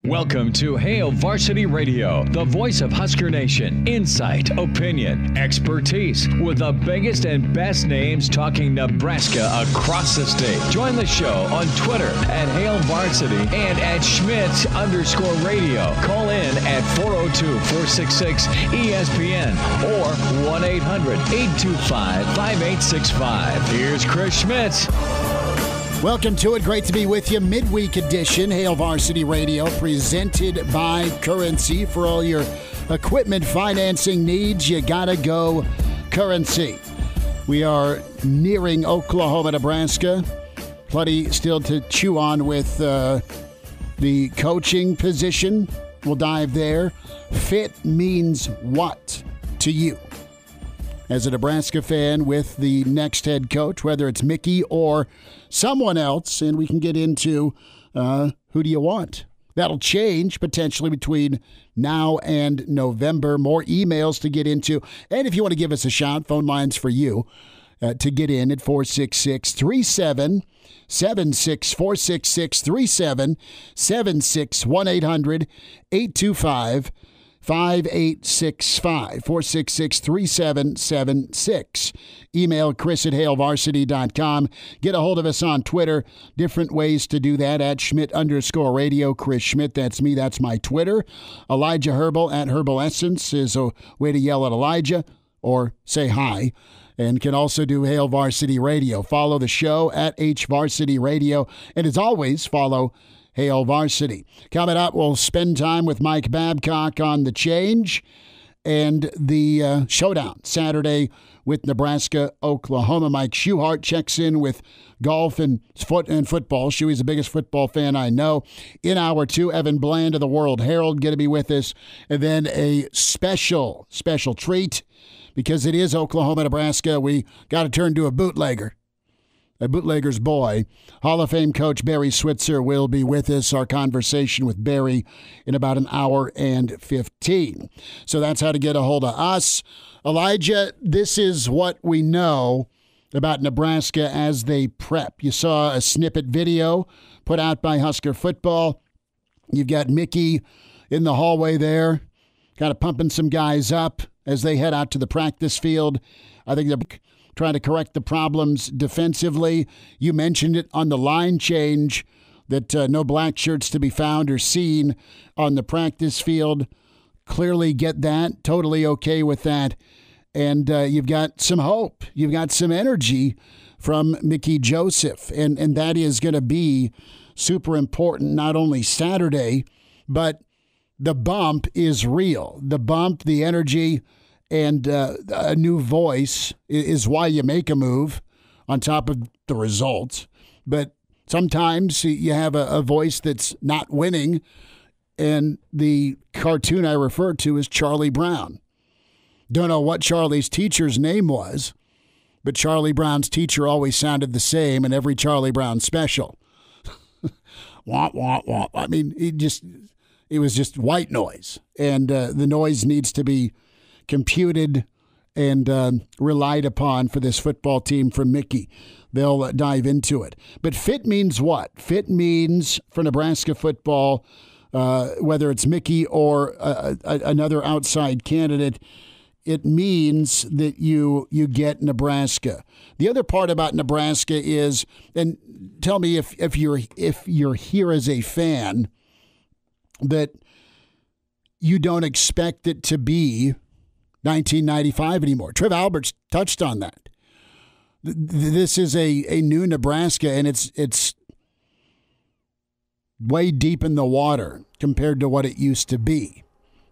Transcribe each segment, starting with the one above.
Welcome to Hail Varsity Radio, the voice of Husker Nation. Insight, opinion, expertise, with the biggest and best names talking Nebraska across the state. Join the show on Twitter at Hail Varsity and at Schmidt_radio. Call in at 402-466-ESPN or 1-800-825-5865. Here's Chris Schmidt. Welcome to it. Great to be with you. Midweek edition, Hail Varsity Radio, presented by Currency. For all your equipment financing needs, you gotta go Currency. We are nearing Oklahoma, Nebraska. Plenty still to chew on with the coaching position. We'll dive there. Fit means what to you? As a Nebraska fan with the next head coach, whether it's Mickey or someone else, and we can get into who do you want. That'll change potentially between now and November. More emails to get into. And if you want to give us a shout, phone lines for you to get in at 466-3776, 466-3776, 1-800-825-5865, 466-3776. Email Chris at HailVarsity.com. Get a hold of us on Twitter. Different ways to do that at Schmidt_radio. Chris Schmidt, that's me. That's my Twitter. Elijah Herbel at Herbal Essence is a way to yell at Elijah or say hi. And can also do Hail Varsity Radio. Follow the show at HVarsity Radio. And as always, follow Hail Varsity. Coming up, we'll spend time with Mike Babcock on the change and the showdown Saturday with Nebraska, Oklahoma. Mike Schuchart checks in with golf and football. Shuey's the biggest football fan I know. In hour two, Evan Bland of the World Herald going to be with us. And then a special treat because it is Oklahoma, Nebraska. We got to turn to a bootlegger. A bootlegger's boy. Hall of Fame coach Barry Switzer will be with us. Our conversation with Barry in about an hour and 15. So that's how to get a hold of us. Elijah, this is what we know about Nebraska as they prep. You saw a snippet video put out by Husker Football. You've got Mickey in the hallway there, kind of pumping some guys up as they head out to the practice field. I think they're trying to correct the problems defensively. You mentioned it on the line change that no black shirts to be found or seen on the practice field. Clearly get that. Totally okay with that. And you've got some hope. You've got some energy from Mickey Joseph. And that is going to be super important, not only Saturday, but the bump is real. The bump, the energy, and a new voice is why you make a move on top of the results. But sometimes you have a voice that's not winning, and the cartoon I refer to is Charlie Brown. Don't know what Charlie's teacher's name was, but Charlie Brown's teacher always sounded the same in every Charlie Brown special. Wah, wah, wah. I mean, it was just white noise, and the noise needs to be computed and relied upon for this football team from Mickey. They'll dive into it. But fit means what? Fit means for Nebraska football, whether it's Mickey or another outside candidate, it means that you get Nebraska. The other part about Nebraska is, and tell me if you're here as a fan, that you don't expect it to be 1995 anymore. Trev Alberts touched on that. This is a new Nebraska, and it's way deep in the water compared to what it used to be.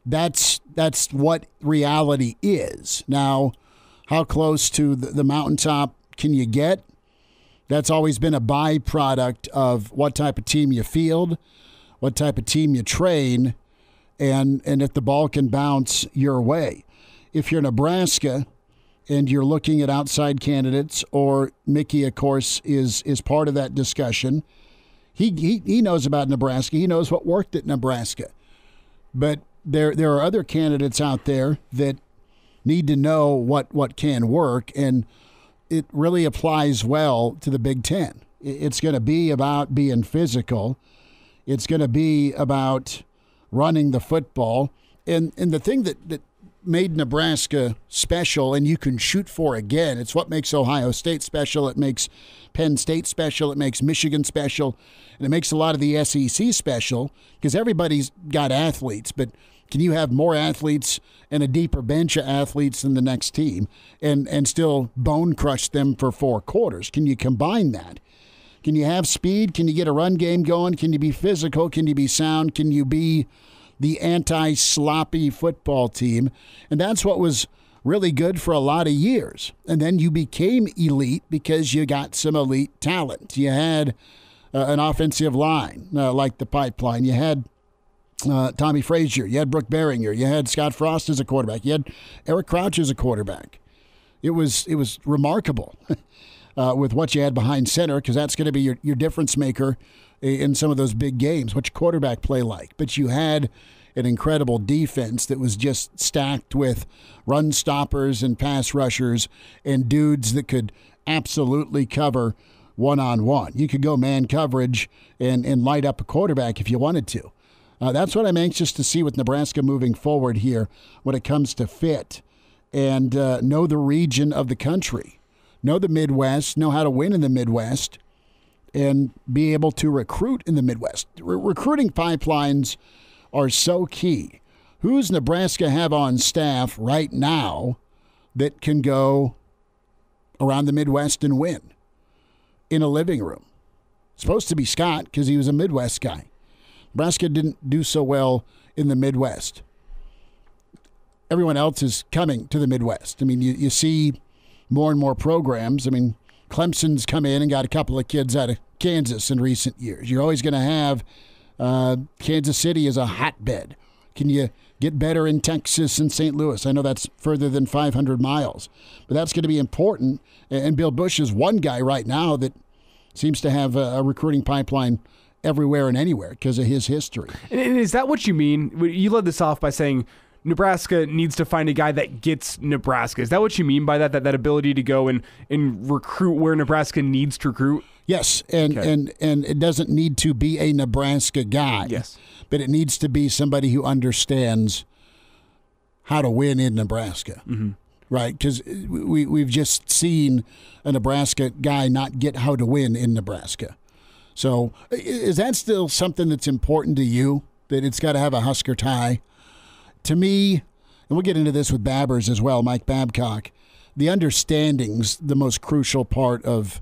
That's what reality is. Now, how close to the mountaintop can you get? That's always been a byproduct of what type of team you field, what type of team you train, and if the ball can bounce your way. If you're Nebraska and you're looking at outside candidates, or Mickey, of course, is part of that discussion, he knows about Nebraska. He knows what worked at Nebraska. But there are other candidates out there that need to know what can work, and it really applies well to the Big Ten. It's going to be about being physical. It's going to be about running the football. And the thing that made Nebraska special, and you can shoot for again, it's what makes Ohio State special. It makes Penn State special. It makes Michigan special. And it makes a lot of the SEC special because everybody's got athletes. But can you have more athletes and a deeper bench of athletes than the next team and still bone crush them for 4 quarters? Can you combine that? Can you have speed? Can you get a run game going? Can you be physical? Can you be sound? Can you be the anti-sloppy football team? And that's what was really good for a lot of years. And then you became elite because you got some elite talent. You had an offensive line like the pipeline. You had Tommy Frazier. You had Brooke Berringer. You had Scott Frost as a quarterback. You had Eric Crouch as a quarterback. It was remarkable with what you had behind center, because that's going to be your difference maker in some of those big games. What's your quarterback play like? But you had an incredible defense that was just stacked with run stoppers and pass rushers and dudes that could absolutely cover one-on-one. You could go man coverage and light up a quarterback if you wanted to. That's what I'm anxious to see with Nebraska moving forward here when it comes to fit and know the region of the country, know the Midwest, know how to win in the Midwest, and be able to recruit in the Midwest. Recruiting pipelines are so key. Who's Nebraska have on staff right now that can go around the Midwest and win in a living room? It's supposed to be Scott because he was a Midwest guy. Nebraska didn't do so well in the Midwest. Everyone else is coming to the Midwest. I mean, you see more and more programs. I mean, Clemson's come in and got a couple of kids out of Kansas in recent years. You're always going to have Kansas City as a hotbed. Can you get better in Texas and St. Louis? I know that's further than 500 miles, but that's going to be important. And Bill Busch is one guy right now that seems to have a recruiting pipeline everywhere and anywhere because of his history. And is that what you mean? You led this off by saying Nebraska needs to find a guy that gets Nebraska. Is that what you mean by that ability to go and recruit where Nebraska needs to recruit? Yes, and it doesn't need to be a Nebraska guy. Yes. But it needs to be somebody who understands how to win in Nebraska. Mm-hmm. Right? Because we've just seen a Nebraska guy not get how to win in Nebraska. So is that still something that's important to you, that it's got to have a Husker tie? To me, and we'll get into this with Babbers as well, Mike Babcock, the understanding's the most crucial part of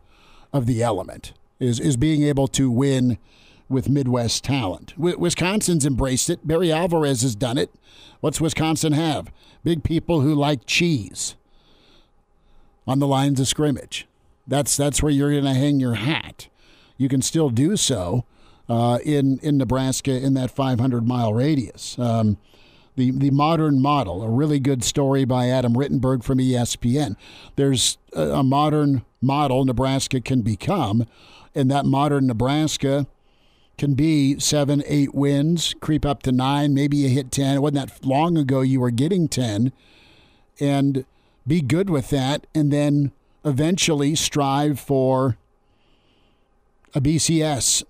the element, is being able to win with Midwest talent. Wisconsin's embraced it. Barry Alvarez has done it. What's Wisconsin have? Big people who like cheese on the lines of scrimmage. That's where you're going to hang your hat. You can still do so in Nebraska in that 500-mile radius. The modern model, a really good story by Adam Rittenberg from ESPN. There's a modern model Nebraska can become, and that modern Nebraska can be 7, 8 wins, creep up to 9, maybe you hit 10. It wasn't that long ago you were getting 10, and be good with that, and then eventually strive for a BCS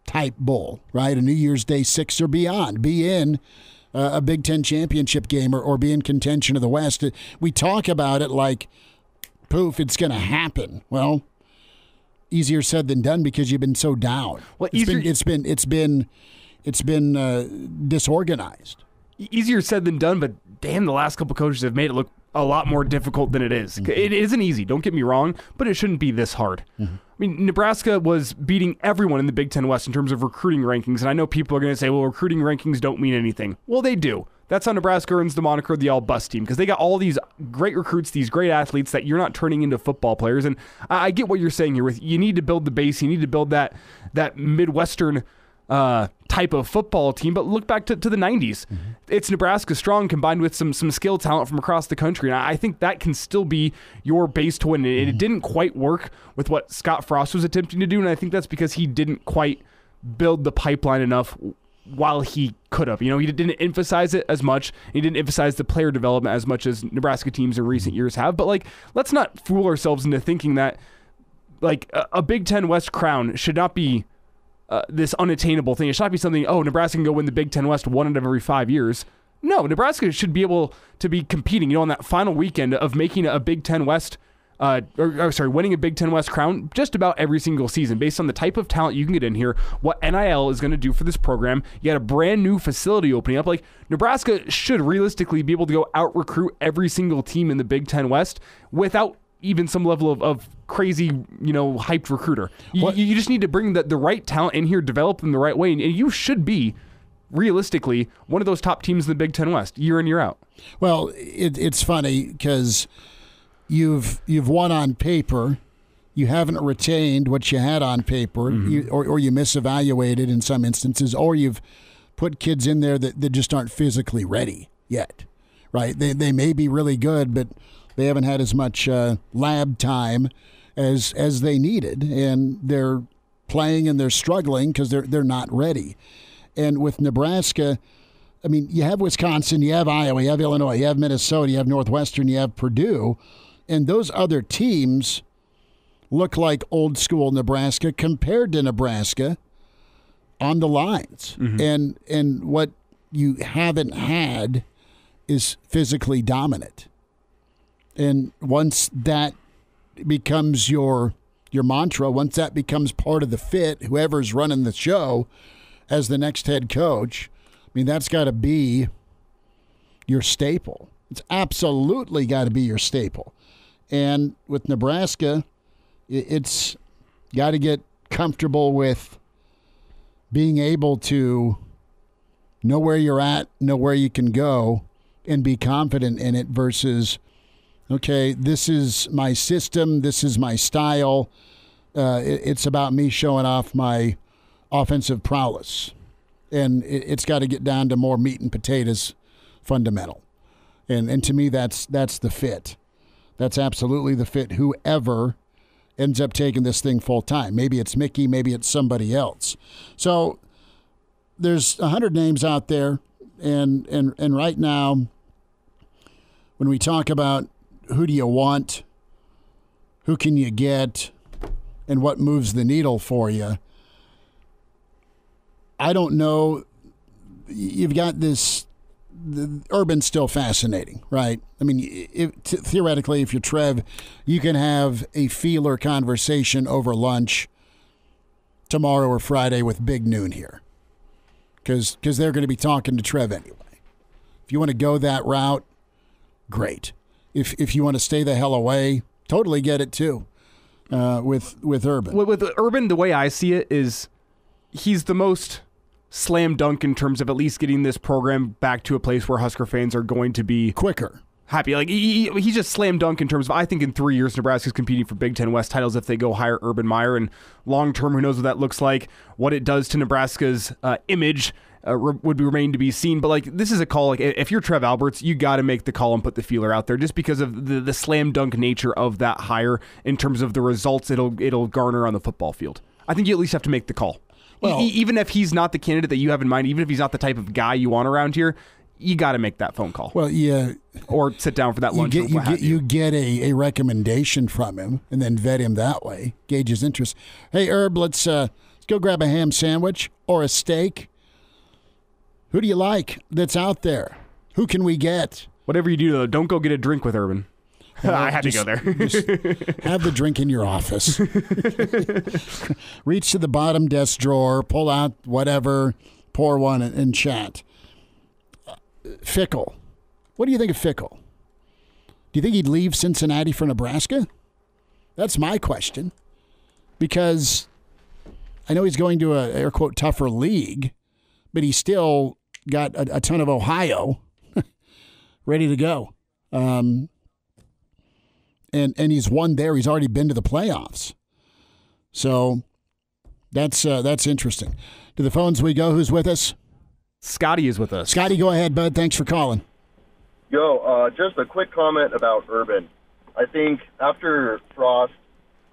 type bowl, right? A New Year's Day 6 or beyond. Be in a Big Ten championship game or be in contention of the West. We talk about it like, poof, it's going to happen. Well, easier said than done because you've been so down. Well, it's been disorganized. Easier said than done, but damn, the last couple coaches have made it look a lot more difficult than it is. Mm-hmm. It isn't easy, don't get me wrong, but it shouldn't be this hard. Mm-hmm. I mean, Nebraska was beating everyone in the Big Ten West in terms of recruiting rankings, and I know people are going to say, well, recruiting rankings don't mean anything. Well, they do. That's how Nebraska earns the moniker the all-bust team, because they got all these great recruits, these great athletes that you're not turning into football players. And I get what you're saying here with you need to build the base, you need to build that Midwestern type of football team, but look back to the 90s. Mm-hmm. It's Nebraska strong combined with some skill talent from across the country, and I think that can still be your base to win. It didn't quite work with what Scott Frost was attempting to do, and I think that's because he didn't quite build the pipeline enough while he could have. You know, he didn't emphasize it as much. He didn't emphasize the player development as much as Nebraska teams in recent years have, but like, let's not fool ourselves into thinking that like a Big Ten West crown should not be this unattainable thing. It should not be something, Nebraska can go win the Big Ten West one out of every 5 years. No, Nebraska should be able to be competing, on that final weekend of making a Big Ten West, winning a Big Ten West crown just about every single season based on the type of talent you can get in here, what NIL is going to do for this program. You got a brand new facility opening up. Like, Nebraska should realistically be able to go out recruit every single team in the Big Ten West without even some level of crazy, hyped recruiter. You just need to bring the right talent in here, develop them the right way, and you should be realistically one of those top teams in the Big Ten West year in, year out. Well, it's funny because you've won on paper, you haven't retained what you had on paper, or you misevaluated in some instances, or you've put kids in there that just aren't physically ready yet, right? They may be really good, but they haven't had as much lab time as they needed, and they're playing and they're struggling because they're not ready. And with Nebraska, I mean, you have Wisconsin, you have Iowa, you have Illinois, you have Minnesota, you have Northwestern, you have Purdue, and those other teams look like old school Nebraska compared to Nebraska on the lines. And what you haven't had is physically dominant. And once that becomes your mantra, once that becomes part of the fit, whoever's running the show as the next head coach, I mean, that's got to be your staple. It's absolutely got to be your staple. And with Nebraska, it's got to get comfortable with being able to know where you're at, know where you can go, and be confident in it versus, okay, this is my system, this is my style. It's about me showing off my offensive prowess. And it's got to get down to more meat and potatoes fundamental. And to me, that's the fit. That's absolutely the fit. Whoever ends up taking this thing full time. Maybe it's Mickey, maybe it's somebody else. So there's 100 names out there. And right now, when we talk about who do you want, who can you get, and what moves the needle for you, I don't know. You've got this. Urban's still fascinating, right? I mean, theoretically, if you're Trev, you can have a feeler conversation over lunch tomorrow or Friday with Big Noon here, because they're going to be talking to Trev anyway. If you want to go that route, great. If you want to stay the hell away, totally get it too. With Urban. With Urban, the way I see it is, he's the most slam dunk in terms of at least getting this program back to a place where Husker fans are going to be quicker, happy. Like he's just slam dunk in terms of, I think in 3 years Nebraska's competing for Big Ten West titles if they go hire Urban Meyer, and long term, who knows what that looks like, what it does to Nebraska's image. Would remain to be seen, but like, this is a call. Like, if you're Trev Alberts, you got to make the call and put the feeler out there, just because of the slam dunk nature of that hire in terms of the results it'll garner on the football field. I think you at least have to make the call. Well, even if he's not the candidate that you have in mind, even if he's not the type of guy you want around here, you got to make that phone call. Well, yeah, or sit down for that lunch. You get a recommendation from him and then vet him that way, gauge his interest. Hey, Herb, let's go grab a ham sandwich or a steak. Who do you like that's out there? Who can we get? Whatever you do, though, don't go get a drink with Urban. I had to go there. Just have the drink in your office. Reach to the bottom desk drawer, pull out whatever, pour one, and chat. Fickle. What do you think of Fickle? Do you think he'd leave Cincinnati for Nebraska? That's my question. Because I know he's going to a, air quote, tougher league, but he's still got a ton of Ohio ready to go. And he's won there. He's already been to the playoffs. So that's interesting. To the phones we go. Who's with us? Scotty is with us. Scotty, go ahead, bud. Thanks for calling. Yo, just a quick comment about Urban. I think after Frost,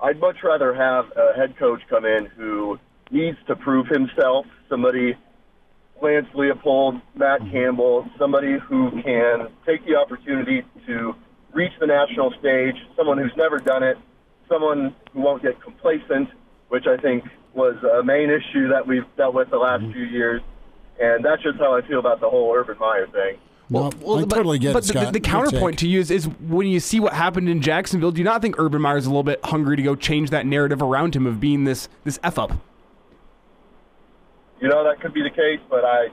I'd much rather have a head coach come in who needs to prove himself, somebody Lance Leopold, Matt Campbell, somebody who can take the opportunity to reach the national stage, someone who's never done it, someone who won't get complacent, which I think was a main issue that we've dealt with the last few years. And that's just how I feel about the whole Urban Meyer thing. Well, I totally get it, Scott. The counterpoint to you is when you see what happened in Jacksonville, do you not think Urban Meyer's a little bit hungry to go change that narrative around him of being this F-up? That could be the case, but I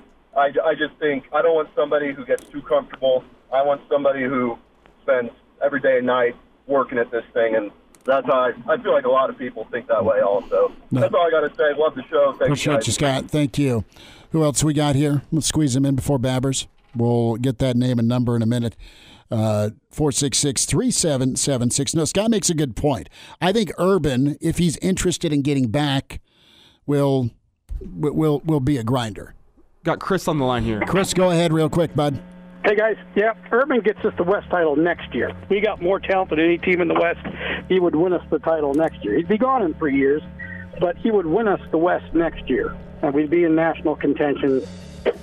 just think I don't want somebody who gets too comfortable. I want somebody who spends every day and night working at this thing, and that's how I feel like a lot of people think that way also. No. That's all I got to say. Love the show. Appreciate you, Scott. Thank you. Who else we got here? Let's squeeze him in before Babbers. We'll get that name and number in a minute. 466-3776. No, Scott makes a good point. I think Urban, if he's interested in getting back, will be a grinder. Got Chris on the line here. Chris, go ahead real quick, bud. Hey, guys. Yeah, Urban gets us the West title next year. We got more talent than any team in the West. He would win us the title next year. He'd be gone in 3 years, but he would win us the West next year. And we'd be in national contention,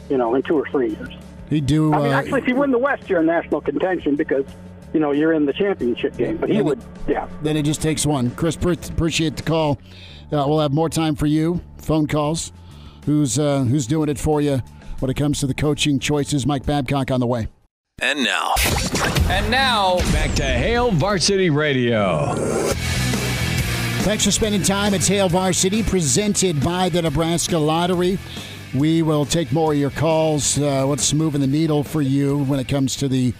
in 2 or 3 years. He'd do. Actually, if you win the West, you're in national contention because, you're in the championship game. But he would, yeah. Then it just takes one. Chris, appreciate the call. We'll have more time for you. Phone calls. Who's doing it for you when it comes to the coaching choices? Mike Babcock on the way. And now, back to Hail Varsity Radio. Thanks for spending time. It's Hail Varsity, presented by the Nebraska Lottery. We will take more of your calls. What's moving the needle for you when it comes to the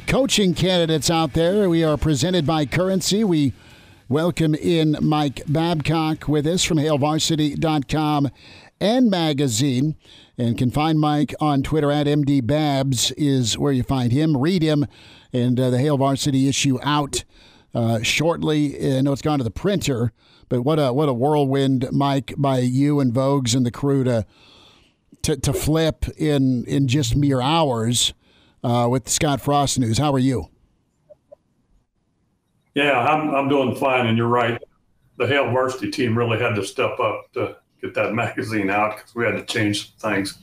coaching candidates out there? We are presented by Currency. We welcome in Mike Babcock with us from HailVarsity.com and magazine. And can find Mike on Twitter at MDBabs is where you find him. Read him. And the Hail Varsity issue out shortly. I know it's gone to the printer, but what a whirlwind, Mike, by you and Vogues and the crew to flip in just mere hours with the Scott Frost news. How are you? Yeah, I'm doing fine, and you're right. The Hail Varsity team really had to step up to get that magazine out because we had to change some things.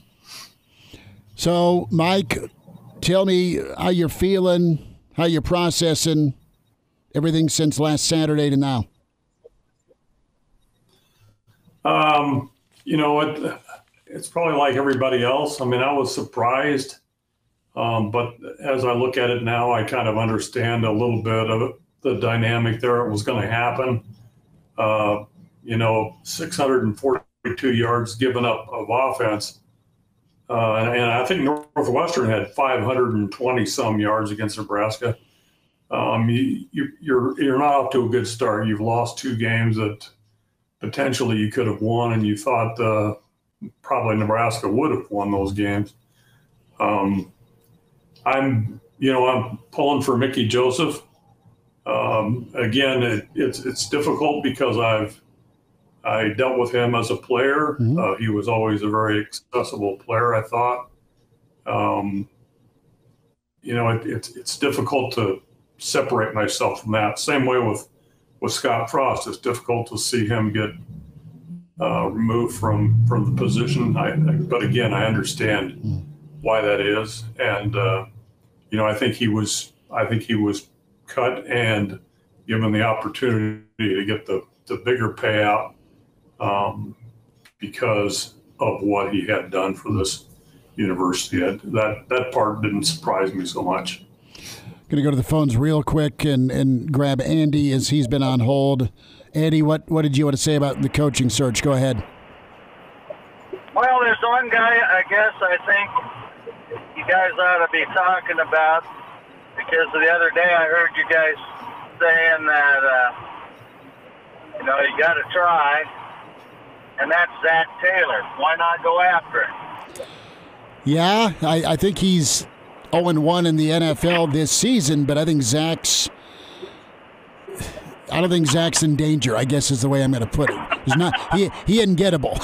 So, Mike, tell me how you're feeling, how you're processing everything since last Saturday to now. It's probably like everybody else. I mean, I was surprised, but as I look at it now, I kind of understand a little bit of the dynamic there. It was going to happen. 642 yards given up of offense. And I think Northwestern had 520 some yards against Nebraska. You're not off to a good start. You've lost 2 games that potentially you could have won, and you thought probably Nebraska would have won those games. I'm pulling for Mickey Joseph. Again, it's difficult because I dealt with him as a player. Mm-hmm. He was always a very accessible player, I thought. It's difficult to separate myself from that. Same way with Scott Frost. It's difficult to see him get removed from the position. But again, I understand why that is, and I think he was cut and given the opportunity to get the bigger payout because of what he had done for this university. That part didn't surprise me so much. Going to go to the phones real quick and grab Andy as he's been on hold. Andy, what did you want to say about the coaching search? Go ahead. Well, there's one guy I guess I think you guys ought to be talking about, because the other day I heard you guys saying that, you got to try, and that's Zach Taylor. Why not go after him? Yeah, I think he's 0-1 in the NFL this season, but I don't think Zach's in danger, I guess is the way I'm going to put it. He's not, he isn't gettable.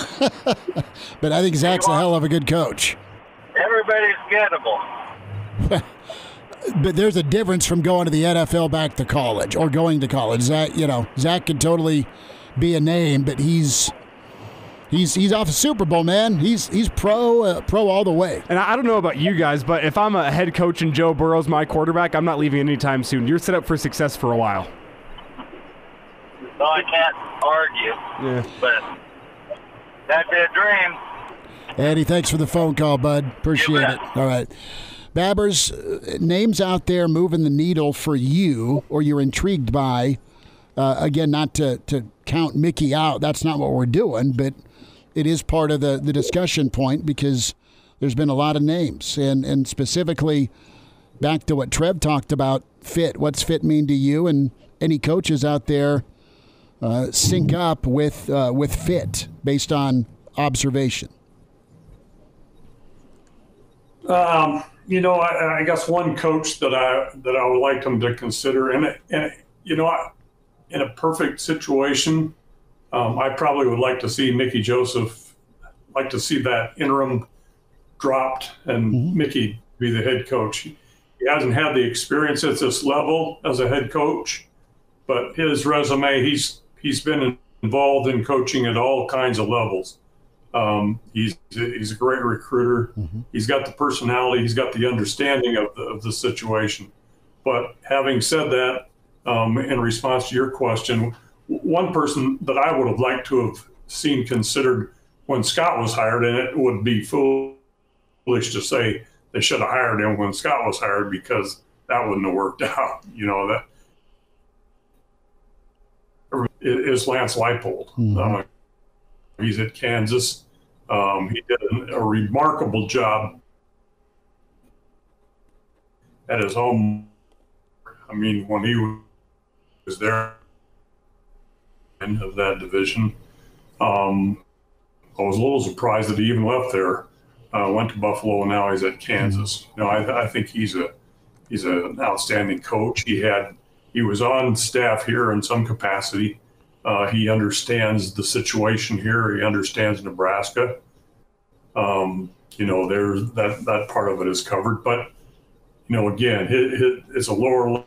But I think Zach's a hell of a good coach. Everybody's gettable. But there's a difference from going to the NFL back to college or going to college. Zach could totally be a name, but he's off a Super Bowl, man. He's pro all the way. And I don't know about you guys, but if I'm a head coach and Joe Burrow's my quarterback, I'm not leaving anytime soon. You're set up for success for a while. so I can't argue. Yeah. But that'd be a dream. Eddie, thanks for the phone call, bud. Appreciate it. All right. Babbers, names out there moving the needle for you or you're intrigued by, again, not to count Mickey out. That's not what we're doing, but it is part of the discussion point because there's been a lot of names. And specifically, back to what Trev talked about, fit. What's fit mean to you? And any coaches out there sync up with fit based on observation? I guess one coach that I would like them to consider, and in a perfect situation, I probably would like to see Mickey Joseph, like to see that interim dropped and Mickey be the head coach. He hasn't had the experience at this level as a head coach, but his resume, he's been involved in coaching at all kinds of levels. He's a great recruiter. He's got the personality. He's got the understanding of the situation. But having said that, in response to your question, one person that I would have liked to have seen considered when Scott was hired, and it would be foolish to say they should have hired him when Scott was hired because that wouldn't have worked out. That is Lance Leipold. He's at Kansas. He did a remarkable job at his home. I mean, when he was there of that division, I was a little surprised that he even left there. Went to Buffalo, and now he's at Kansas. I think he's an outstanding coach. He was on staff here in some capacity. He understands the situation here. He understands Nebraska. There's that part of it is covered. But, again, it's a lower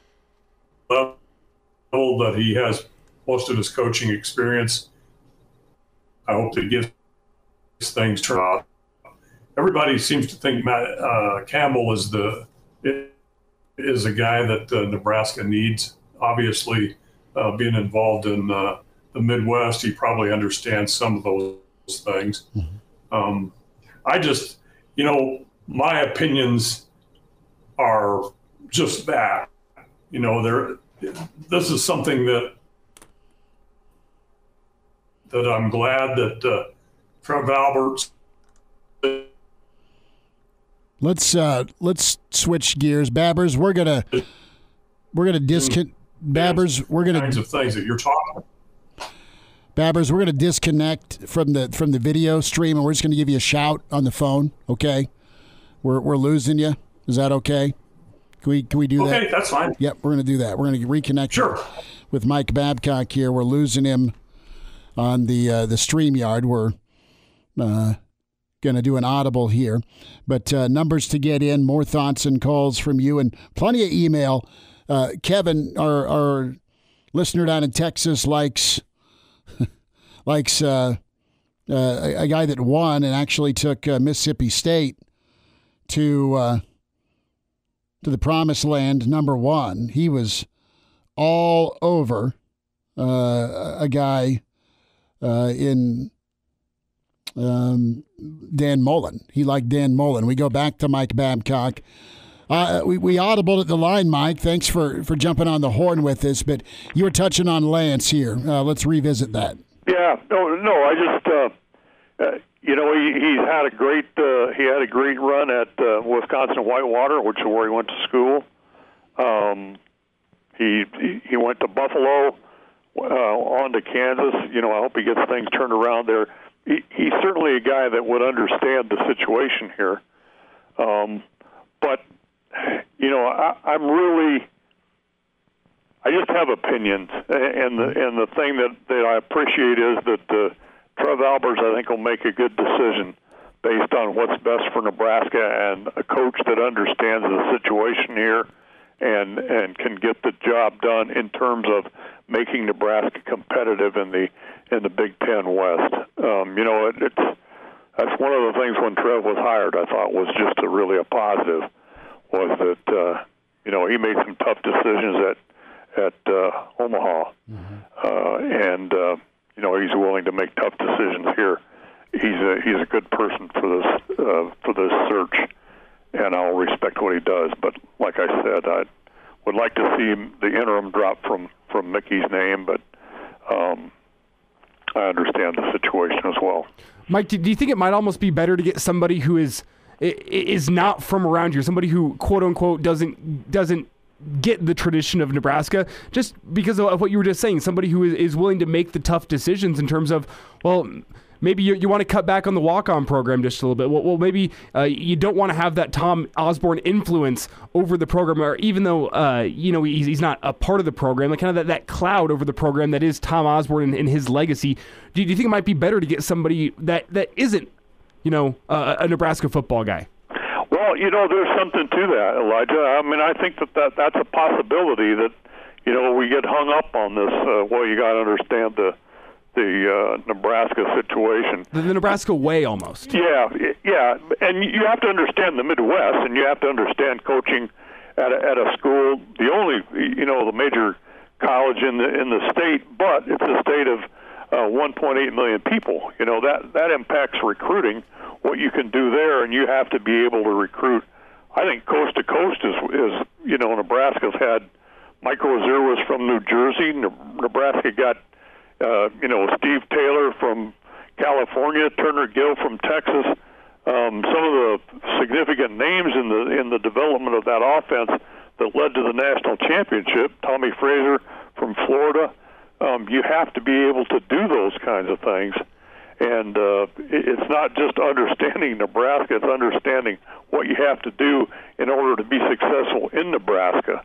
level that he has most of his coaching experience. I hope that gives things turn out. Everybody seems to think Matt Campbell is a guy that Nebraska needs. Obviously, being involved in the Midwest, he probably understands some of those things. I just, my opinions are just that. This is something that I'm glad that Trev Alberts. Let's switch gears, Babbers. We're gonna disconnect. Babbers, we're gonna kinds of things that you're talking. Babbers, we're gonna disconnect from the video stream, and we're just gonna give you a shout on the phone. Okay, we're losing you. Is that okay? Can we do that? Okay, that's fine. Yep, we're gonna do that. We're gonna reconnect with Mike Babcock here. We're losing him on the StreamYard. We're going to do an audible here. But numbers to get in, more thoughts and calls from you, and plenty of email. Kevin, our listener down in Texas, likes a guy that won and actually took Mississippi State to the promised land, number one. He was all over a guy in Dan Mullen. He liked Dan Mullen. We go back to Mike Babcock. We audibled at the line, Mike. Thanks for jumping on the horn with us. But you were touching on Lance here. Let's revisit that. Yeah. No. I just, he's had a great run at Wisconsin Whitewater, which is where he went to school. He went to Buffalo, on to Kansas. I hope he gets things turned around there. He's certainly a guy that would understand the situation here. But, I just have opinions. And the thing that I appreciate is that Trev Alberts, I think, will make a good decision based on what's best for Nebraska and a coach that understands the situation here and can get the job done in terms of making Nebraska competitive in the Big Ten West. That's one of the things when Trev was hired I thought was just really a positive, was that he made some tough decisions at Omaha, and he's willing to make tough decisions here. He's a good person for this search, and I'll respect what he does. But like I said, I would like to see the interim drop from Mickey's name, but I understand the situation as well. Mike, do you think it might almost be better to get somebody who is not from around here, somebody who quote unquote doesn't get the tradition of Nebraska, just because of what you were just saying, somebody who is willing to make the tough decisions in terms of, well, maybe you want to cut back on the walk-on program just a little bit. Well, maybe you don't want to have that Tom Osborne influence over the program, or even though he's not a part of the program, like kind of that cloud over the program that is Tom Osborne and his legacy. Do you think it might be better to get somebody that isn't, a Nebraska football guy? Well, there's something to that, Elijah. I mean, I think that's a possibility that, we get hung up on this. You got to understand the Nebraska situation. The Nebraska way, almost. Yeah, and you have to understand the Midwest, and you have to understand coaching at a school, the only, the major college in the state, but it's a state of 1.8 million people. That impacts recruiting, what you can do there, and you have to be able to recruit. I think coast to coast is Nebraska's had. Mike Rozier was from New Jersey. Nebraska got Steve Taylor from California, Turner Gill from Texas. Some of the significant names in the development of that offense that led to the national championship. Tommy Fraser from Florida. You have to be able to do those kinds of things. And it's not just understanding Nebraska, it's understanding what you have to do in order to be successful in Nebraska.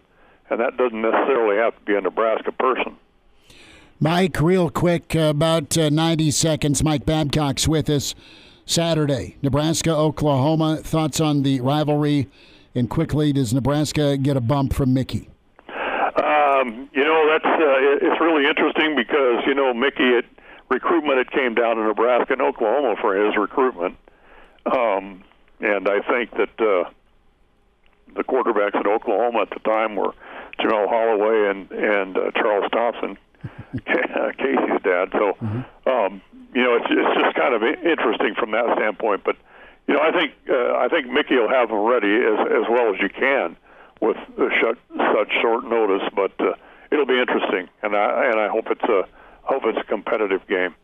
And that doesn't necessarily have to be a Nebraska person. Mike, real quick, about 90 seconds. Mike Babcock's with us. Saturday, Nebraska, Oklahoma. Thoughts on the rivalry? And quickly, does Nebraska get a bump from Mickey? It's really interesting because, Mickey at recruitment, it came down to Nebraska and Oklahoma for his recruitment. And I think that the quarterbacks at Oklahoma at the time were Jamel Holloway and Charles Thompson, Casey's dad. So, it's just kind of interesting from that standpoint. But, I think Mickey will have them ready as well as you can with such short notice. But it'll be interesting, and I hope it's a competitive game.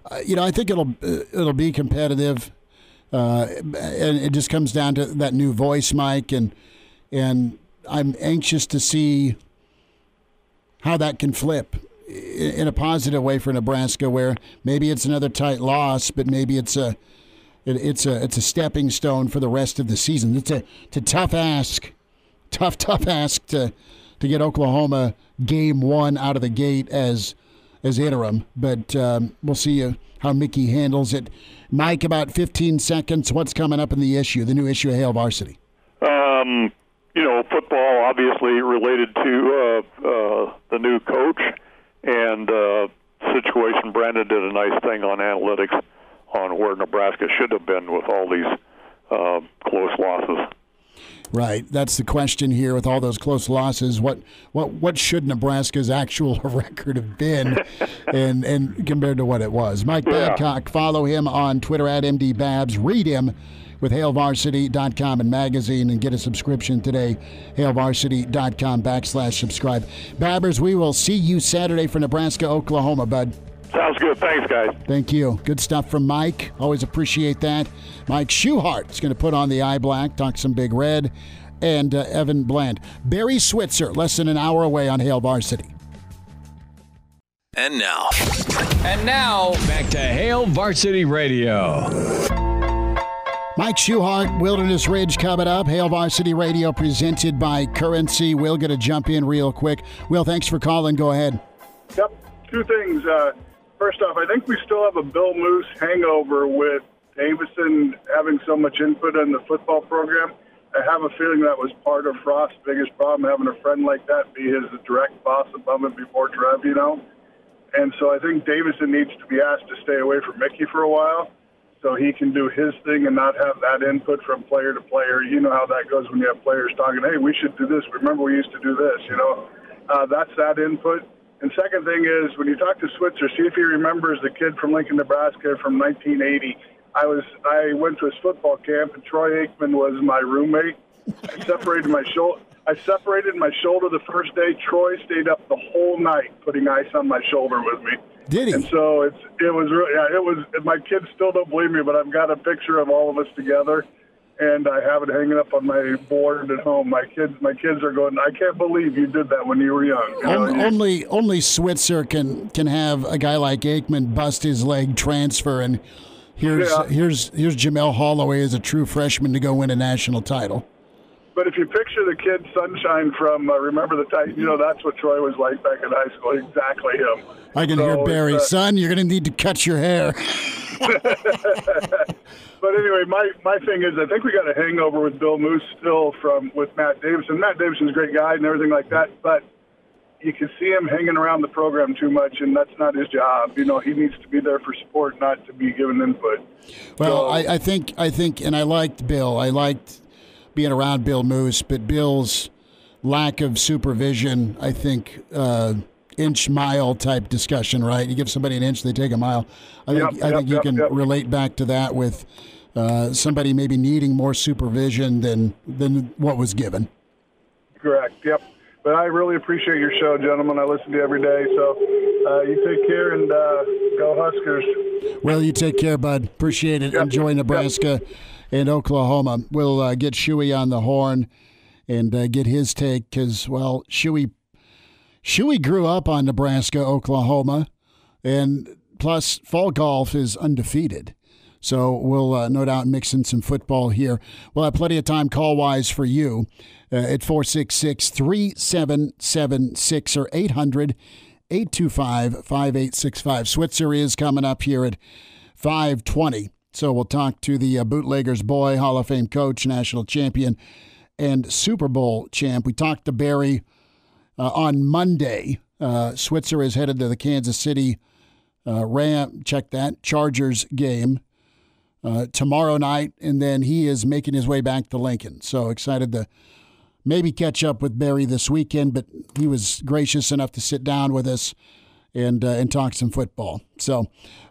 I think it'll be competitive, and it just comes down to that new voice, Mike, and I'm anxious to see how that can flip in a positive way for Nebraska, where maybe it's another tight loss, but maybe it's a stepping stone for the rest of the season. It's a tough ask, tough ask to get Oklahoma game one out of the gate as interim, but we'll see how Mickey handles it. Mike, about 15 seconds. What's coming up in the new issue of Hail Varsity? Football obviously related to the new coach and situation. Brandon did a nice thing on analytics on where Nebraska should have been with all these close losses. Right, that's the question here with all those close losses. What should Nebraska's actual record have been, and compared to what it was? Mike Babcock, follow him on Twitter at MDBabs. Read him with HailVarsity.com and magazine, and get a subscription today. HailVarsity.com/subscribe. Babbers, we will see you Saturday for Nebraska, Oklahoma, bud. Sounds good. Thanks, guys. Thank you. Good stuff from Mike. Always appreciate that. Mike Schuchart is going to put on the eye black, talk some Big Red, and Evan Bland. Barry Switzer, less than an hour away on Hail Varsity. And now, back to Hail Varsity Radio. Mike Schuchart, Wilderness Ridge coming up. Hail Varsity Radio presented by Currency. We'll get to jump in real quick. Will, thanks for calling. Go ahead. Yep. Two things. First off, I think we still have a Bill Moose hangover with Davison having so much input in the football program. I have a feeling that was part of Frost's biggest problem, having a friend like that be his direct boss above him before Trev, And so I think Davison needs to be asked to stay away from Mickey for a while so he can do his thing and not have that input from player to player. You know how that goes when you have players talking, hey, we should do this. Remember we used to do this, That's that input. And second thing is, when you talk to Switzer, see if he remembers the kid from Lincoln, Nebraska from 1980. I went to his football camp, and Troy Aikman was my roommate. I separated my shoulder the first day. Troy stayed up the whole night putting ice on my shoulder with me. Did he? And so it was. My kids still don't believe me, but I've got a picture of all of us together, and I have it hanging up on my board at home. My kids are going, I can't believe you did that when you were young. You know? Only Switzer can have a guy like Aikman bust his leg, transfer, and here's Jamel Holloway as a true freshman to go win a national title. But if you picture the kid Sunshine from Remember the Titans, that's what Troy was like back in high school. Exactly him. I can hear Barry, son, you're going to need to cut your hair. But anyway, my thing is, I think we got a hangover with Bill Moose still with Matt Davison. Matt Davison's a great guy and everything like that, but you can see him hanging around the program too much, and that's not his job. He needs to be there for support, not to be given input. Well, I think, and I liked Bill. I liked being around Bill Moose, but Bill's lack of supervision, I think, inch-mile type discussion, right? You give somebody an inch, they take a mile. I think you can relate back to that with somebody maybe needing more supervision than what was given. Correct, yep. But I really appreciate your show, gentlemen. I listen to you every day, so you take care and go Huskers. Well, you take care, bud. Appreciate it. Yep. Enjoy Nebraska and Oklahoma. We'll get Shuey on the horn and get his take because, well, Shuey grew up on Nebraska, Oklahoma, and plus fall golf is undefeated. So we'll no doubt mix in some football here. We'll have plenty of time call-wise for you at 466-3776 or 800-825-5865. Switzer is coming up here at 5:20. So we'll talk to the Bootleggers boy, Hall of Fame coach, national champion, and Super Bowl champ. We talked to Barry on Monday. Switzer is headed to the Kansas City Chargers game tomorrow night, and then he is making his way back to Lincoln. So excited to maybe catch up with Barry this weekend, but he was gracious enough to sit down with us and talk some football. So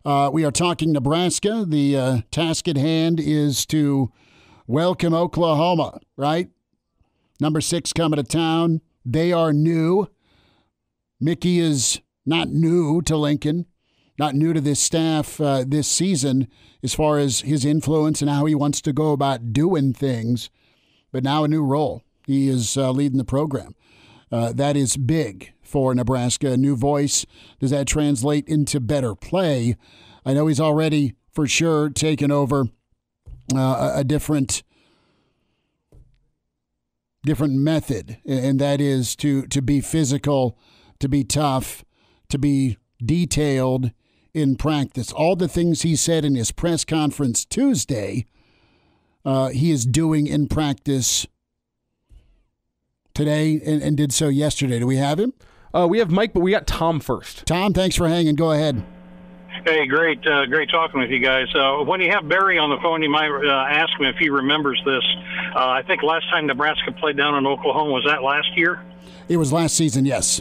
we are talking Nebraska. The task at hand is to welcome Oklahoma, right? Number 6 coming to town. They are new. Mickey is not new to Lincoln, not new to this staff this season as far as his influence and how he wants to go about doing things, but now a new role. He is leading the program. That is big for Nebraska. A new voice. Does that translate into better play? I know he's already for sure taken over a different method, and that is to be physical, to be tough, to be detailed in practice. All the things he said in his press conference Tuesday, he is doing in practice today and did so yesterday. Do we have him? We have Mike, but we got Tom first. Tom, thanks for hanging. Go ahead. Hey, great talking with you guys. When you have Barry on the phone, you might ask him if he remembers this. I think last time Nebraska played down in Oklahoma, was that last year? It was last season, yes.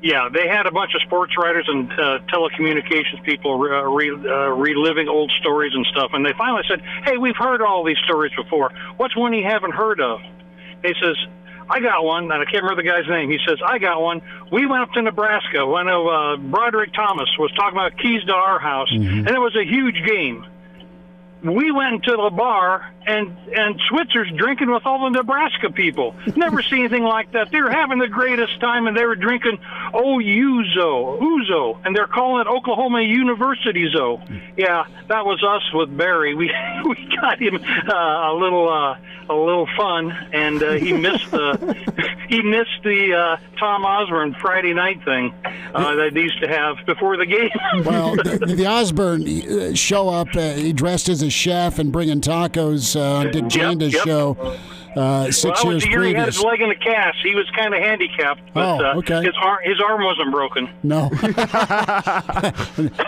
Yeah, they had a bunch of sports writers and telecommunications people reliving old stories and stuff, and they finally said, hey, we've heard all these stories before. What's one you haven't heard of? He says, I got one, and I can't remember the guy's name. He says, I got one. We went up to Nebraska when Broderick Thomas was talking about keys to our house, and it was a huge game. We went to the bar, and Switzer's drinking with all the Nebraska people. Never seen anything like that. They were having the greatest time, and they were drinking Ouzo, and they're calling it Oklahoma University Zo. Yeah, that was us with Barry. We got him a little fun, and he missed the Tom Osborne Friday night thing that they used to have before the game. Well, the Osborne show up. He dressed as a chef and bringing tacos on Dick Janda's show. 6 years the year he had previous. his leg in a cast. He was kind of handicapped, but okay. his arm wasn't broken. No.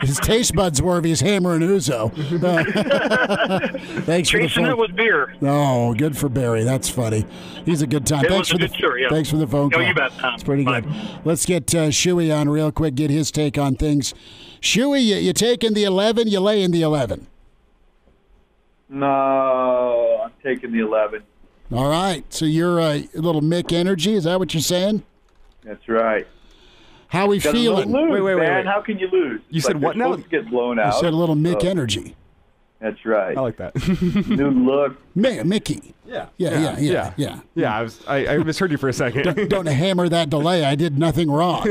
His taste buds were if he's hammering Uzo. Thanks for the Chasing phone. it with beer. Oh, good for Barry. That's funny. He's a good time. It was a good story, yeah. Thanks for the phone call. You bet. It's pretty Bye. good. Let's get Shuey on real quick, get his take on things. Shuey, you taking the 11, you laying the 11? No, I'm taking the 11. All right. So you're a little Mick energy. Is that what you're saying? That's right. How we feeling? Lose, Wait. man. How can you lose? You said what now? Supposed to get blown out. I said a little Mick energy. That's right. I like that. New look. Mickey. Yeah. Yeah. I misheard you for a second. Don't hammer that delay. I did nothing wrong.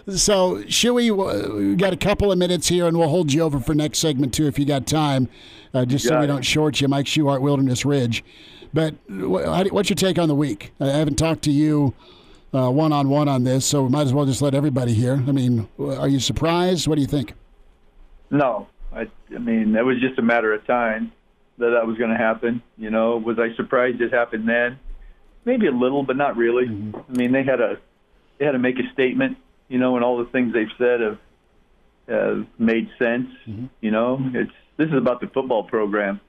So, Shuey, we got a couple of minutes here, and we'll hold you over for next segment, too, if you got time, just so we don't short you. Mike Schuchart, Wilderness Ridge. But what's your take on the week? I haven't talked to you one-on-one on this, so we might as well just let everybody hear. I mean, are you surprised? What do you think? No. I mean, that was just a matter of time that was going to happen. You know, was I surprised it happened then? Maybe a little, but not really. Mm-hmm. I mean, they had to make a statement, you know, and all the things they've said have made sense. Mm-hmm. You know, this is about the football program.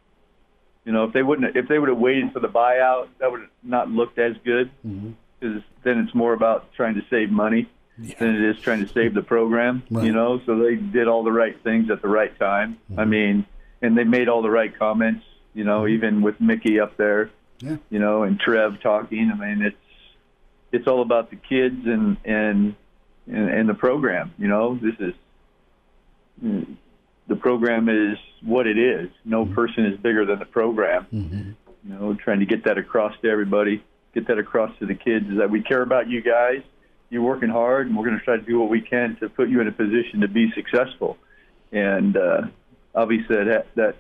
You know, if they would have waited for the buyout, that would have not looked as good, because then it's more about trying to save money than it is trying to save the program. Right. You know, so they did all the right things at the right time. I mean, and they made all the right comments. You know, even with Mickey up there, you know, and Trev talking. I mean, it's all about the kids and the program. You know, the program is what it is. No person is bigger than the program. You know, trying to get that across to everybody, get that across to the kids, is that we care about you guys. You're working hard, and we're going to try to do what we can to put you in a position to be successful. And obviously that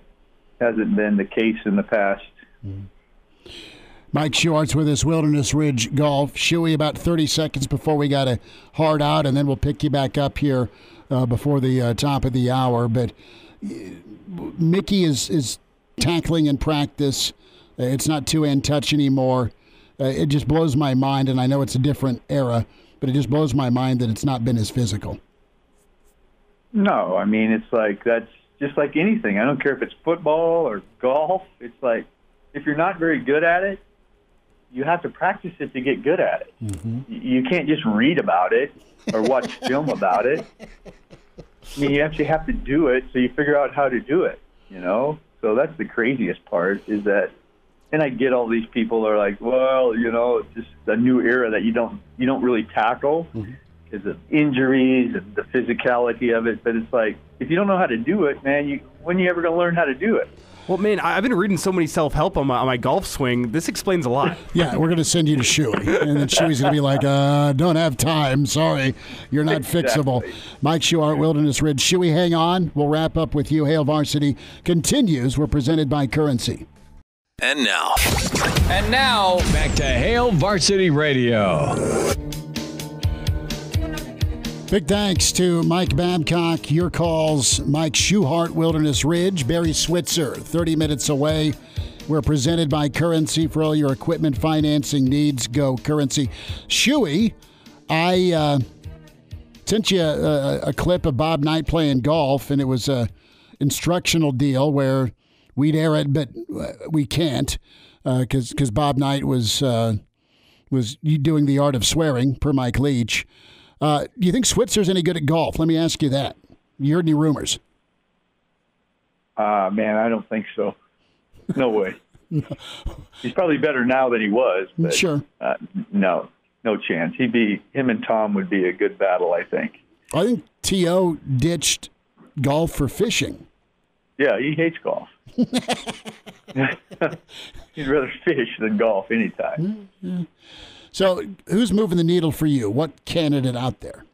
hasn't been the case in the past. Mike Schuchart's with us, Wilderness Ridge Golf. Shuey, about 30 seconds before we got to hard out, and then we'll pick you back up here before the top of the hour. But Mickey is tackling in practice. It's not two-hand touch anymore. It just blows my mind, and I know it's a different era, but it just blows my mind that it's not been as physical. No, I mean, it's like that's just like anything. I don't care if it's football or golf. It's like if you're not very good at it, you have to practice it to get good at it. You can't just read about it or watch film about it. I mean, you actually have to do it, so you figure out how to do it, you know? So that's the craziest part, is that, and I get all these people are like, well, you know, it's just a new era that you don't really tackle because of injuries and the physicality of it. But it's like, if you don't know how to do it, man, when are you ever going to learn how to do it? Well, man, I've been reading so many self-help on my golf swing. This explains a lot. Yeah, we're going to send you to Shuey. And then Shuey's going to be like, don't have time. Sorry, you're not fixable. Mike Schuchart, Wilderness Ridge. Shuey, hang on. We'll wrap up with you. Hail Varsity continues. We're presented by Currency. And now, back to Hail Varsity Radio. Big thanks to Mike Babcock, your calls, Mike Schuchart, Wilderness Ridge, Barry Switzer, 30 minutes away. We're presented by Currency. For all your equipment financing needs, go Currency. Shuey, I sent you a clip of Bob Knight playing golf, and it was a instructional deal where we'd air it, but we can't because Bob Knight was doing the art of swearing, per Mike Leach. Do you think Switzer's any good at golf? Let me ask you that. You heard any rumors? Man, I don't think so. No way. He's probably better now than he was. But, sure. No chance. Him and Tom would be a good battle, I think. I think T.O. ditched golf for fishing. Yeah, he hates golf. He'd rather fish than golf anytime. Yeah. So who's moving the needle for you? What candidate out there?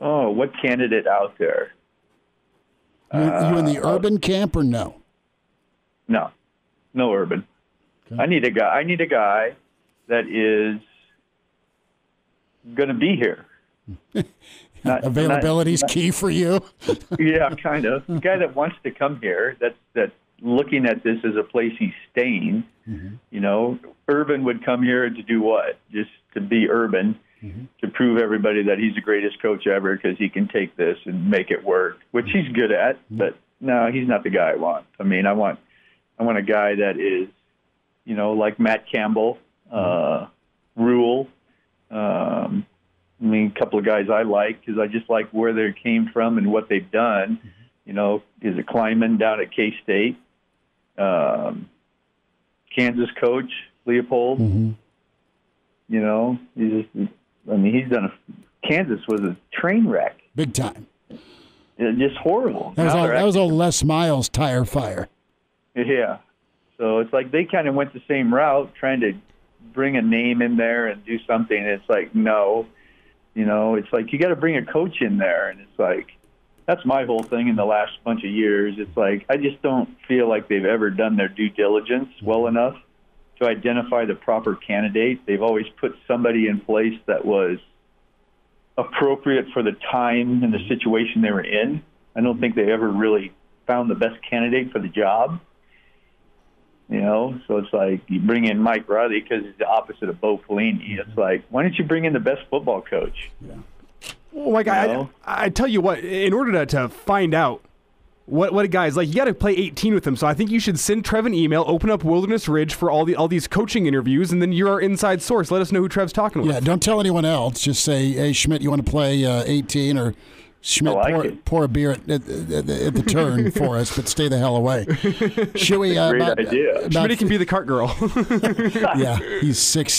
Oh, what candidate out there? You in the urban camp or no? No urban. Okay. I need a guy that is going to be here. Availability is key for you. Yeah, kind of. A guy that wants to come here. That looking at this as a place he's staying. You know, Urban would come here to do what? Just to be Urban, to prove everybody that he's the greatest coach ever because he can take this and make it work, which he's good at. But no, he's not the guy I want. I mean, I want a guy that is, you know, like Matt Campbell, Rule. I mean, a couple of guys I like because I just like where they came from and what they've done. You know, is a Kleinman down at K-State, Kansas coach Leopold. You know, he's done Kansas was a train wreck, big time. Just horrible. That was old Les Miles tire fire. Yeah, so it's like they kind of went the same route, trying to bring a name in there and do something. It's like, no, you know, it's like you got to bring a coach in there, and it's like that's my whole thing in the last bunch of years. It's like I just don't feel like they've ever done their due diligence well enough to identify the proper candidate. They've always put somebody in place that was appropriate for the time and the situation they were in. I don't think they ever really found the best candidate for the job. You know, so it's like you bring in Mike Riley because he's the opposite of Bo Pelini. It's like, why don't you bring in the best football coach? Yeah. Well, Mike, I tell you what, in order to find out what a guy's like, you got to play 18 with him. So I think you should send Trev an email, open up Wilderness Ridge for all these coaching interviews, and then you're our inside source. Let us know who Trev's talking with. Yeah, don't tell anyone else. Just say, hey, Schmidt, you want to play 18 or Schmidt, pour a beer at the turn for us, but stay the hell away. Shuey, great idea. Schmidt can be the cart girl. Yeah, he's sick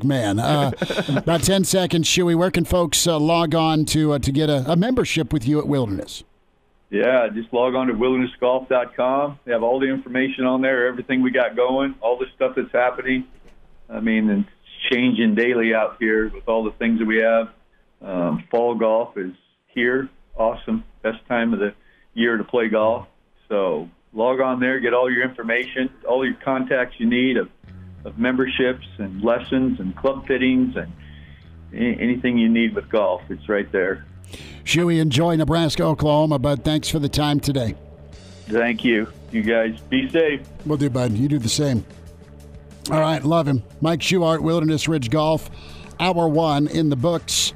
man. About 10 seconds, Shuey. Where can folks log on to get a membership with you at Wilderness? Yeah, just log on to wildernessgolf.com. They have all the information on there, everything we got going, all the stuff that's happening. I mean, it's changing daily out here with all the things that we have. Fall golf is here. Awesome. Best time of the year to play golf. So log on there, get all your information, all your contacts you need of memberships and lessons and club fittings and anything you need with golf. It's right there. Shuey, enjoy Nebraska, Oklahoma, bud. Thanks for the time today. Thank you. You guys be safe. Will do, bud. You do the same. All right, love him. Mike Schuchart, Wilderness Ridge Golf. Hour 1 in the books.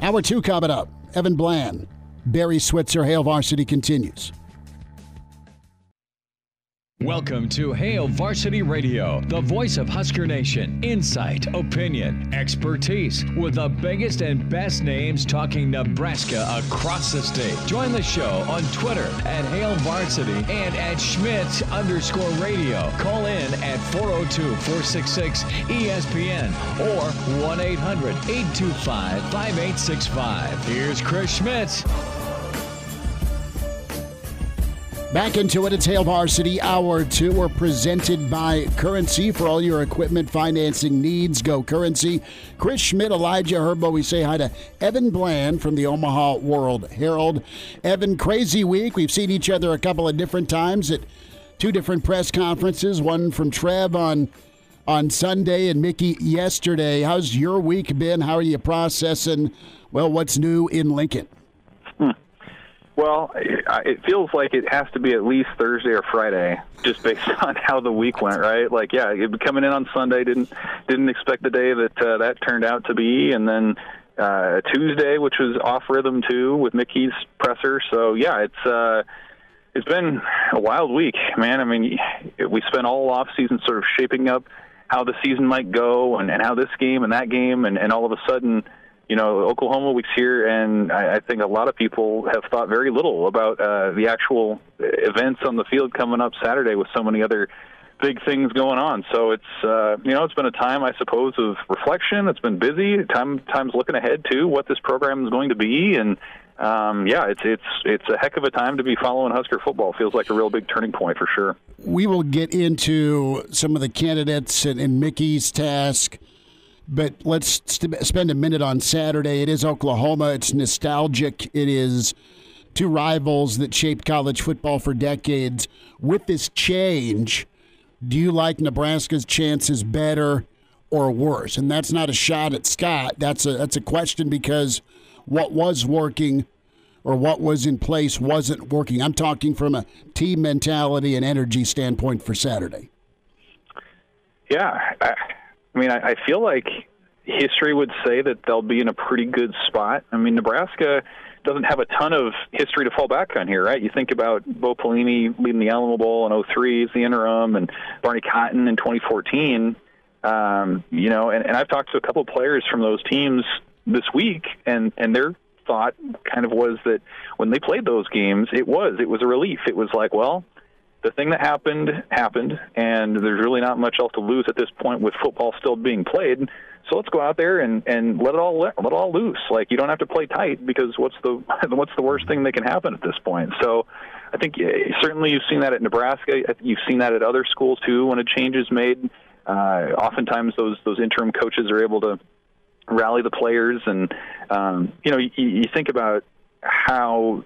Hour 2 coming up. Evan Bland, Barry Switzer, Hail Varsity continues. Welcome to Hail Varsity Radio, the voice of Husker Nation. Insight, opinion, expertise, with the biggest and best names talking Nebraska across the state. Join the show on Twitter at Hail Varsity and at Schmidt_radio. Call in at 402-466-ESPN or 1-800-825-5865. Here's Chris Schmidt. Back into it. It's Hail Varsity Hour 2. We're presented by Currency for all your equipment financing needs. Go Currency. Chris Schmidt, Elijah Herbel. We say hi to Evan Bland from the Omaha World Herald. Evan, crazy week. We've seen each other a couple of different times at 2 different press conferences. One from Trev on Sunday and Mickey yesterday. How's your week been? How are you processing, well, what's new in Lincoln? Well, it feels like it has to be at least Thursday or Friday, just based on how the week went, right? Like, yeah, coming in on Sunday, didn't expect the day that turned out to be, and then Tuesday, which was off rhythm too, with Mickey's presser. So yeah, it's been a wild week, man. I mean, we spent all off season sort of shaping up how the season might go and how this game and that game, and all of a sudden, you know, Oklahoma week's here, and I think a lot of people have thought very little about the actual events on the field coming up Saturday with so many other big things going on. So it's it's been a time, I suppose, of reflection. It's been busy. Time's looking ahead to what this program is going to be, and it's a heck of a time to be following Husker football. Feels like a real big turning point for sure. We will get into some of the candidates and Mickey's task. But let's spend a minute on Saturday. It is Oklahoma. It's nostalgic. It is 2 rivals that shaped college football for decades. With this change, do you like Nebraska's chances better or worse? And that's not a shot at Scott. That's a question because what was working or what was in place wasn't working? I'm talking from a team mentality and energy standpoint for Saturday. Yeah, I feel like history would say that they'll be in a pretty good spot. I mean, Nebraska doesn't have a ton of history to fall back on here, right? You think about Bo Pelini leading the Alamo Bowl in 2003 as the interim, and Barney Cotton in 2014. And I've talked to a couple of players from those teams this week, and their thought kind of was that when they played those games, it was a relief. It was like, well, the thing that happened, and there's really not much else to lose at this point with football still being played. So let's go out there and let it all loose. Like, you don't have to play tight, because what's the worst thing that can happen at this point? So I think certainly you've seen that at Nebraska. You've seen that at other schools too when a change is made. Oftentimes those interim coaches are able to rally the players, and you think about how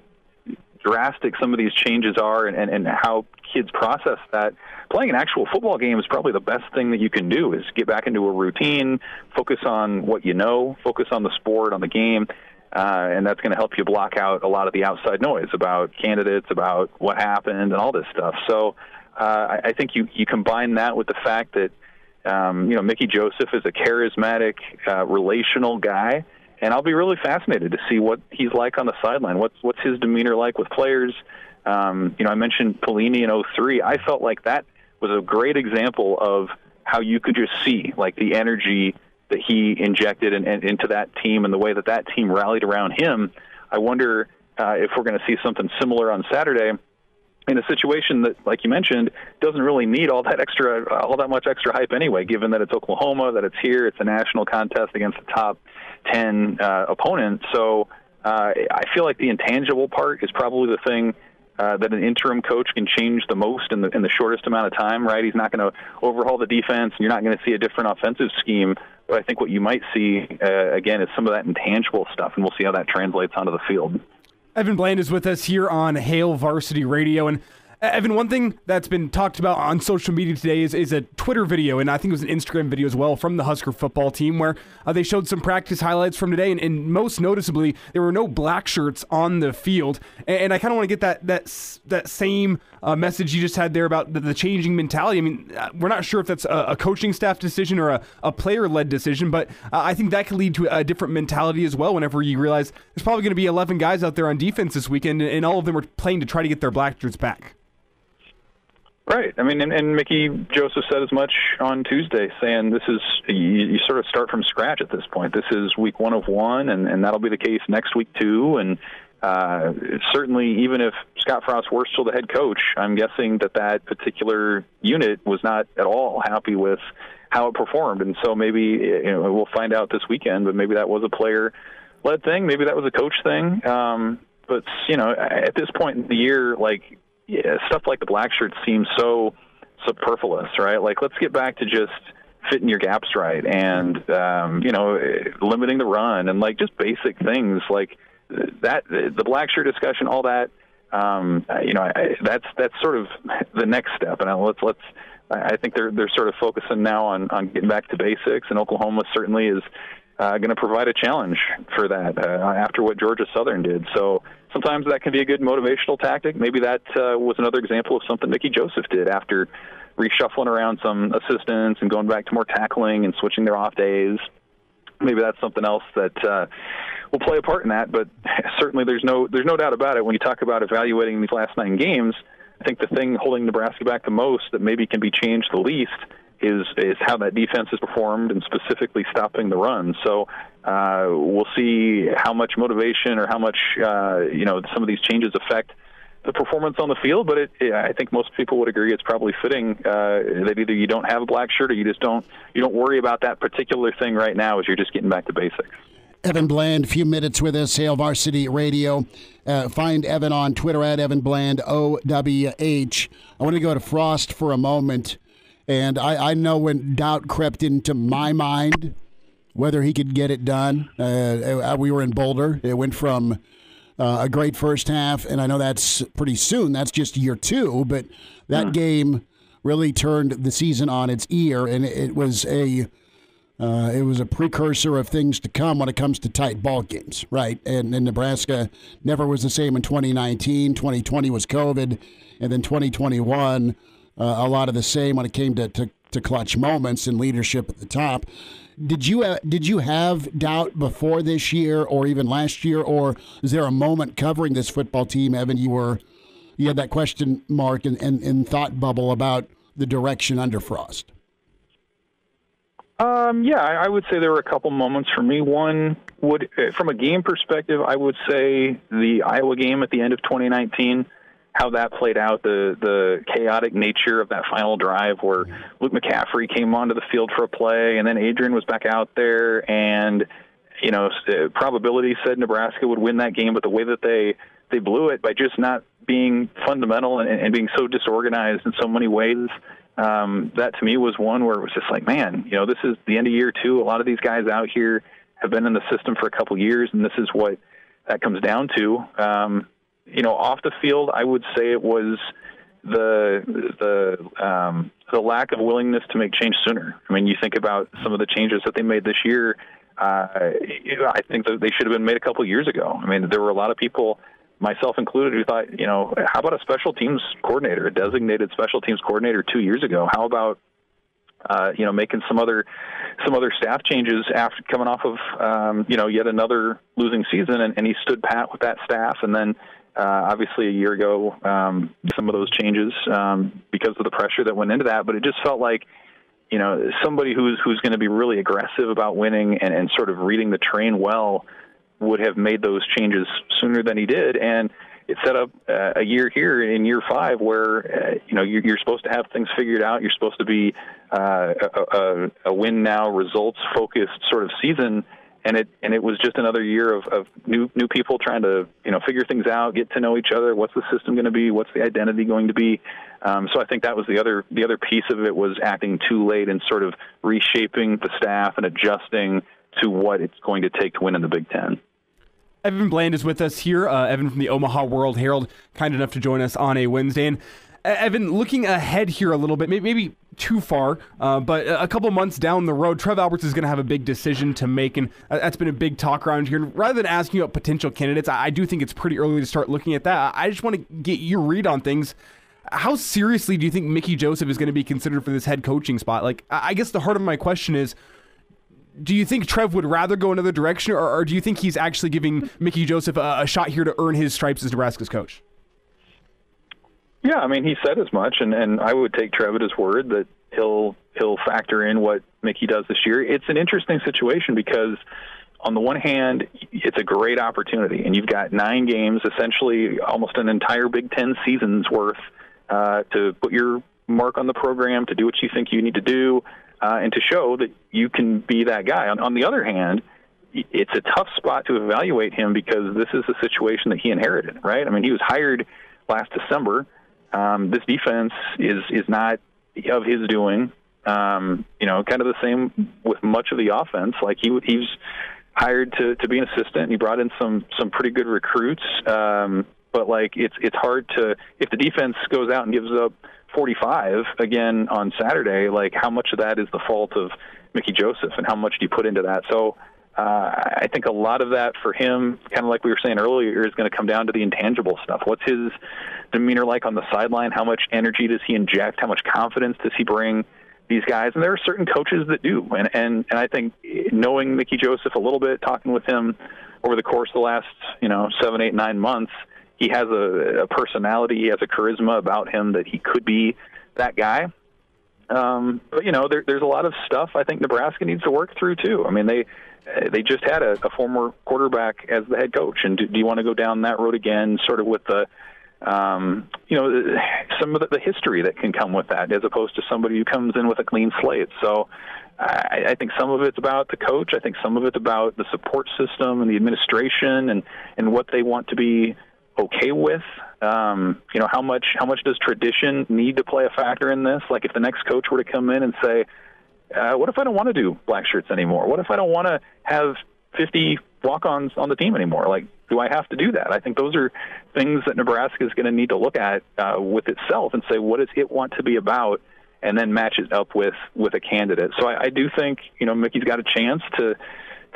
drastic some of these changes are, and how kids process that. Playing an actual football game is probably the best thing that you can do, is get back into a routine, focus on what you know, focus on the sport, on the game, and that's going to help you block out a lot of the outside noise about candidates, about what happened, and all this stuff. So I think you combine that with the fact that Mickey Joseph is a charismatic, relational guy, and I'll be really fascinated to see what he's like on the sideline. What's his demeanor like with players? I mentioned Pelini in 2003. I felt like that was a great example of how you could just see, like, the energy that he injected into that team, and the way that team rallied around him. I wonder if we're going to see something similar on Saturday, in a situation that, like you mentioned, doesn't really need all that much extra hype anyway, given that it's Oklahoma, that it's here, it's a national contest against the top 10 opponent. So I feel like the intangible part is probably the thing that an interim coach can change the most in the shortest amount of time, right? He's not going to overhaul the defense, and you're not going to see a different offensive scheme. But I think what you might see, again, is some of that intangible stuff, and we'll see how that translates onto the field. Evan Bland is with us here on Hail Varsity Radio. And Evan, one thing that's been talked about on social media today is a Twitter video, and I think it was an Instagram video as well, from the Husker football team, where they showed some practice highlights from today, and most noticeably, there were no black shirts on the field. And I kind of want to get that same message you just had there about the changing mentality. I mean, we're not sure if that's a coaching staff decision or a player-led decision, but I think that could lead to a different mentality as well whenever you realize there's probably going to be 11 guys out there on defense this weekend, and all of them are playing to try to get their black shirts back. Right. I mean, and Mickey Joseph said as much on Tuesday, saying this is, you sort of start from scratch at this point. This is week 1 of 1, and that'll be the case next week too. And certainly, even if Scott Frost were still the head coach, I'm guessing that particular unit was not at all happy with how it performed. And so maybe we'll find out this weekend, but maybe that was a player-led thing. Maybe that was a coach thing. But at this point in the year, stuff like the black shirt seems so superfluous, right? Like, let's get back to just fitting your gaps right, and limiting the run, and just basic things like that. The black shirt discussion, all that. That's sort of the next step. And I think they're sort of focusing now on getting back to basics, and Oklahoma certainly is going to provide a challenge for that after what Georgia Southern did. So sometimes that can be a good motivational tactic. Maybe that was another example of something Mickey Joseph did after reshuffling around some assistants and going back to more tackling and switching their off days. Maybe that's something else that will play a part in that. But certainly there's no doubt about it. When you talk about evaluating these last 9 games, I think the thing holding Nebraska back the most, that maybe can be changed the least, is how that defense has performed, and specifically stopping the run. So we'll see how much motivation or how much some of these changes affect the performance on the field. But I think most people would agree it's probably fitting that either you don't have a black shirt, or you don't worry about that particular thing right now, as you're just getting back to basics. Evan Bland, a few minutes with us, Hail Varsity Radio. Find Evan on Twitter at Evan Bland, OWH. I want to go to Frost for a moment. And I know when doubt crept into my mind whether he could get it done. We were in Boulder. It went from a great first half, and I know that's pretty soon. That's just year 2, but that game really turned the season on its ear, and it was a It was a precursor of things to come when it comes to tight ball games, right? And Nebraska never was the same in 2019. 2020 was COVID, and then 2021, a lot of the same when it came to clutch moments and leadership at the top. Did you have doubt before this year or even last year, or is there a moment covering this football team, Evan, you had that question mark and thought bubble about the direction under Frost? Yeah, I would say there were a couple moments for me. One from a game perspective, I would say the Iowa game at the end of 2019, how that played out, the chaotic nature of that final drive where Luke McCaffrey came onto the field for a play, and then Adrian was back out there, and probability said Nebraska would win that game, but the way that they blew it by just not being fundamental and being so disorganized in so many ways. That to me was one where it was just like, man, this is the end of year 2. A lot of these guys out here have been in the system for a couple years, and this is what that comes down to. Off the field, I would say it was the lack of willingness to make change sooner. I mean, you think about some of the changes that they made this year. I think that they should have been made a couple years ago. I mean, there were a lot of people, myself included, who thought, how about a special teams coordinator, a designated special teams coordinator 2 years ago? How about, making some other staff changes after coming off of, yet another losing season, and he stood pat with that staff. And then, obviously a year ago, some of those changes, because of the pressure that went into that, but it just felt like, somebody who's going to be really aggressive about winning and sort of reading the train well would have made those changes sooner than he did. And it set up a year here in year 5 where, you're supposed to have things figured out. You're supposed to be a win now, results focused sort of season. And it was just another year of new people trying to, figure things out, get to know each other. What's the system going to be? What's the identity going to be? So I think that was the other piece of it, was acting too late and sort of reshaping the staff and adjusting to what it's going to take to win in the Big Ten. Evan Bland is with us here. Evan from the Omaha World Herald, kind enough to join us on a Wednesday. And Evan, looking ahead here a little bit, maybe too far, but a couple months down the road, Trev Alberts is going to have a big decision to make, and that's been a big talk around here. And rather than asking you about potential candidates, I do think it's pretty early to start looking at that. I just want to get your read on things. How seriously do you think Mickey Joseph is going to be considered for this head coaching spot? Like, I guess the heart of my question is, do you think Trev would rather go another direction, or do you think he's actually giving Mickey Joseph a shot here to earn his stripes as Nebraska's coach? Yeah, I mean, he said as much, and I would take Trev at his word that he'll factor in what Mickey does this year. It's an interesting situation because, on the one hand, it's a great opportunity, and you've got 9 games, essentially almost an entire Big Ten season's worth, to put your mark on the program, to do what you think you need to do, and to show that you can be that guy. On the other hand, it's a tough spot to evaluate him because this is a situation that he inherited, right? I mean, he was hired last December. This defense is not of his doing. Kind of the same with much of the offense. Like he was hired to be an assistant, and he brought in some pretty good recruits. But like it's hard to, if the defense goes out and gives up 45 again on Saturday, like how much of that is the fault of Mickey Joseph, and how much do you put into that? So I think a lot of that for him, kind of like we were saying earlier, is going to come down to the intangible stuff. What's his demeanor like on the sideline? How much energy does he inject? How much confidence does he bring these guys? And there are certain coaches that do. And I think knowing Mickey Joseph a little bit, talking with him over the course of the last, 7, 8, 9 months, he has a personality, he has a charisma about him that he could be that guy. But, there's a lot of stuff I think Nebraska needs to work through, too. I mean, they just had a former quarterback as the head coach, and do you want to go down that road again, sort of with the, some of the history that can come with that, as opposed to somebody who comes in with a clean slate. So I think some of it's about the coach. I think some of it's about the support system and the administration and what they want to be okay with. How much does tradition need to play a factor in this? Like if the next coach were to come in and say, what if I don't want to do black shirts anymore? What if I don't want to have 50 walk-ons on the team anymore? Like, do I have to do that? I think those are things that Nebraska is going to need to look at with itself and say, what does it want to be about? and then match it up with a candidate. So I do think, Mickey's got a chance to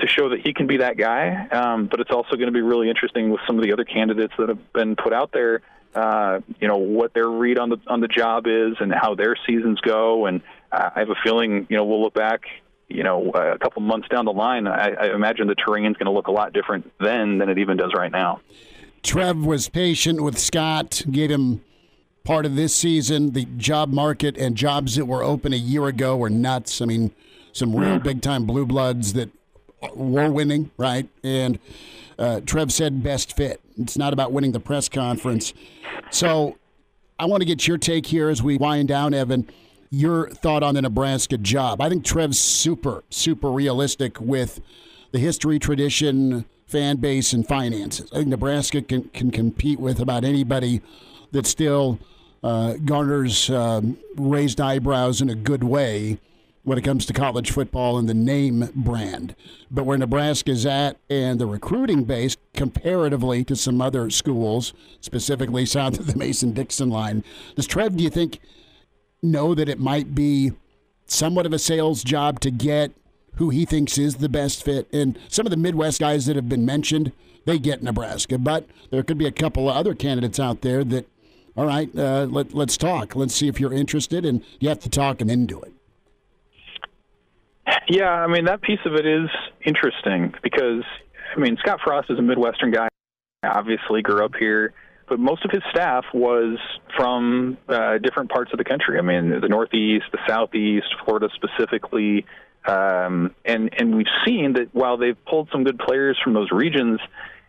show that he can be that guy. But it's also going to be really interesting with some of the other candidates that have been put out there, what their read on the job is and how their seasons go. And I have a feeling, we'll look back, a couple months down the line. I imagine the terrain's going to look a lot different then than it even does right now. Trev was patient with Scott, gave him part of this season. The job market and jobs that were open a year ago were nuts. I mean, some real big-time blue bloods that were winning, right? And Trev said best fit. It's not about winning the press conference. So I want to get your take here as we wind down, Evan. Your thought on the Nebraska job. I think Trev's super, super realistic with the history, tradition, fan base, and finances. I think Nebraska can compete with about anybody that still garners raised eyebrows in a good way when it comes to college football and the name brand. But where Nebraska's at and the recruiting base comparatively to some other schools, specifically south of the Mason-Dixon line, does Trev, do you think, know that it might be somewhat of a sales job to get who he thinks is the best fit? And some of the Midwest guys that have been mentioned, they get Nebraska. But there could be a couple of other candidates out there that, all right, let's talk. Let's see if you're interested, and you have to talk them into it. Yeah, I mean, that piece of it is interesting because, Scott Frost is a Midwestern guy, obviously grew up here, but most of his staff was from different parts of the country. I mean, the Northeast, the Southeast, Florida specifically, and we've seen that while they've pulled some good players from those regions,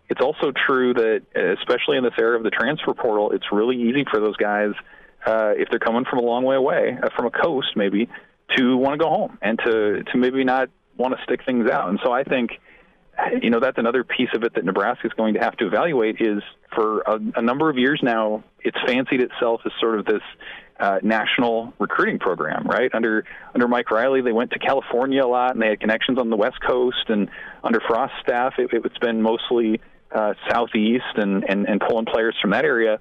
it's also true that, especially in this era of the transfer portal, it's really easy for those guys, if they're coming from a long way away, from a coast maybe, to want to go home and to maybe not want to stick things out. And so I think, that's another piece of it that Nebraska is going to have to evaluate is for a number of years now, it's fancied itself as sort of this national recruiting program, right? Under Mike Riley, they went to California a lot and they had connections on the West Coast. And under Frost's staff, it's been mostly Southeast and pulling players from that area.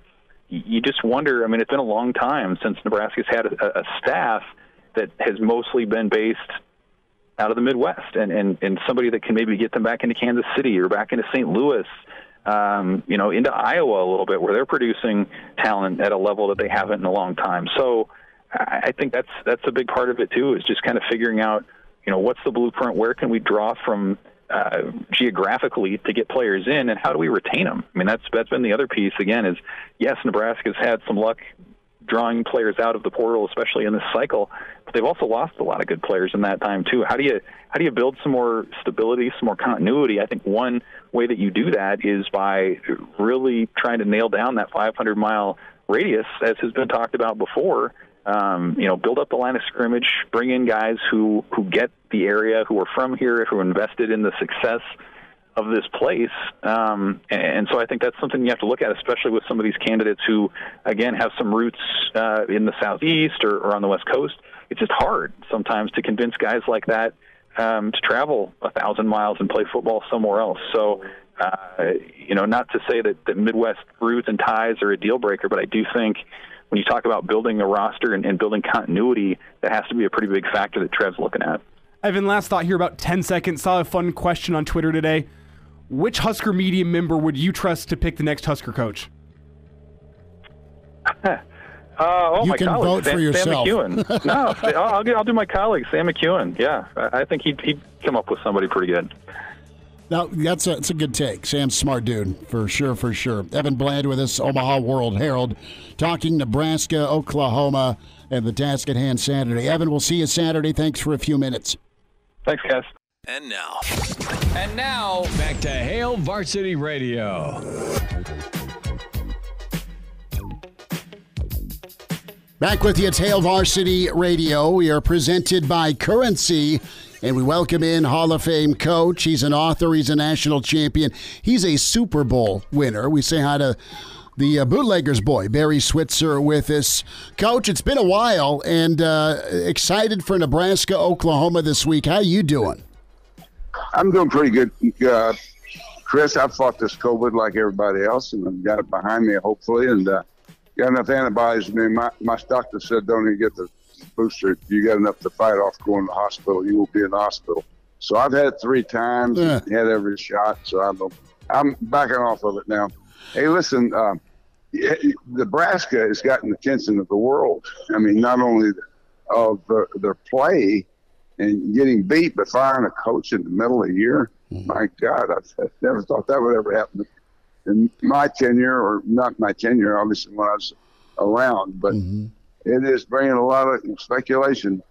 You just wonder, it's been a long time since Nebraska's had a staff that has mostly been based out of the Midwest and somebody that can maybe get them back into Kansas City or back into St. Louis, into Iowa a little bit where they're producing talent at a level that they haven't in a long time. So I think that's a big part of it too, is just kind of figuring out, what's the blueprint, where can we draw from geographically to get players in, and how do we retain them? That's been the other piece again is, yes, Nebraska's had some luck drawing players out of the portal, especially in this cycle, but they've also lost a lot of good players in that time too. How do you build some more stability, some more continuity? I think one way that you do that is by really trying to nail down that 500-mile radius, as has been talked about before. Build up the line of scrimmage, bring in guys who get the area, who are from here, who are invested in the success of this place. And so I think that's something you have to look at, especially with some of these candidates who, again, have some roots in the Southeast or on the West Coast. It's just hard sometimes to convince guys like that to travel 1,000 miles and play football somewhere else. So, not to say that Midwest roots and ties are a deal breaker, but I do think when you talk about building a roster and building continuity, that has to be a pretty big factor that Trev's looking at. Evan, last thought here, about 10 seconds. Saw a fun question on Twitter today. Which Husker Media member would you trust to pick the next Husker coach? You my can colleague, vote for yourself. Sam McEwen. No, I'll do my colleague, Sam McEwen. Yeah, I think he'd come up with somebody pretty good. No, that's a good take. Sam's a smart dude, for sure, for sure. Evan Bland with us, Omaha World Herald, talking Nebraska, Oklahoma, and the task at hand Saturday. Evan, we'll see you Saturday. Thanks for a few minutes. Thanks, guys. And now, back to Hail Varsity Radio. Back with you, it's Hail Varsity Radio. We are presented by Currency, and we welcome in Hall of Fame coach. He's an author. He's a national champion. He's a Super Bowl winner. We say hi to the bootlegger's boy, Barry Switzer, with us. Coach, it's been a while, and excited for Nebraska, Oklahoma this week. How you doing? I'm doing pretty good. Chris, I fought this COVID like everybody else, and I've got it behind me, hopefully, and got enough antibodies. I mean, my doctor said don't even get the booster, you got enough to fight off going to the hospital, you will be in the hospital. So I've had it 3 times, had every shot, so I'm backing off of it now. Hey, listen, Nebraska has gotten the attention of the world. I mean, not only of their play and getting beat, but firing a coach in the middle of the year. My God, I never thought that would ever happen in my tenure, or not my tenure, obviously, when I was around. But it is bringing a lot of speculation.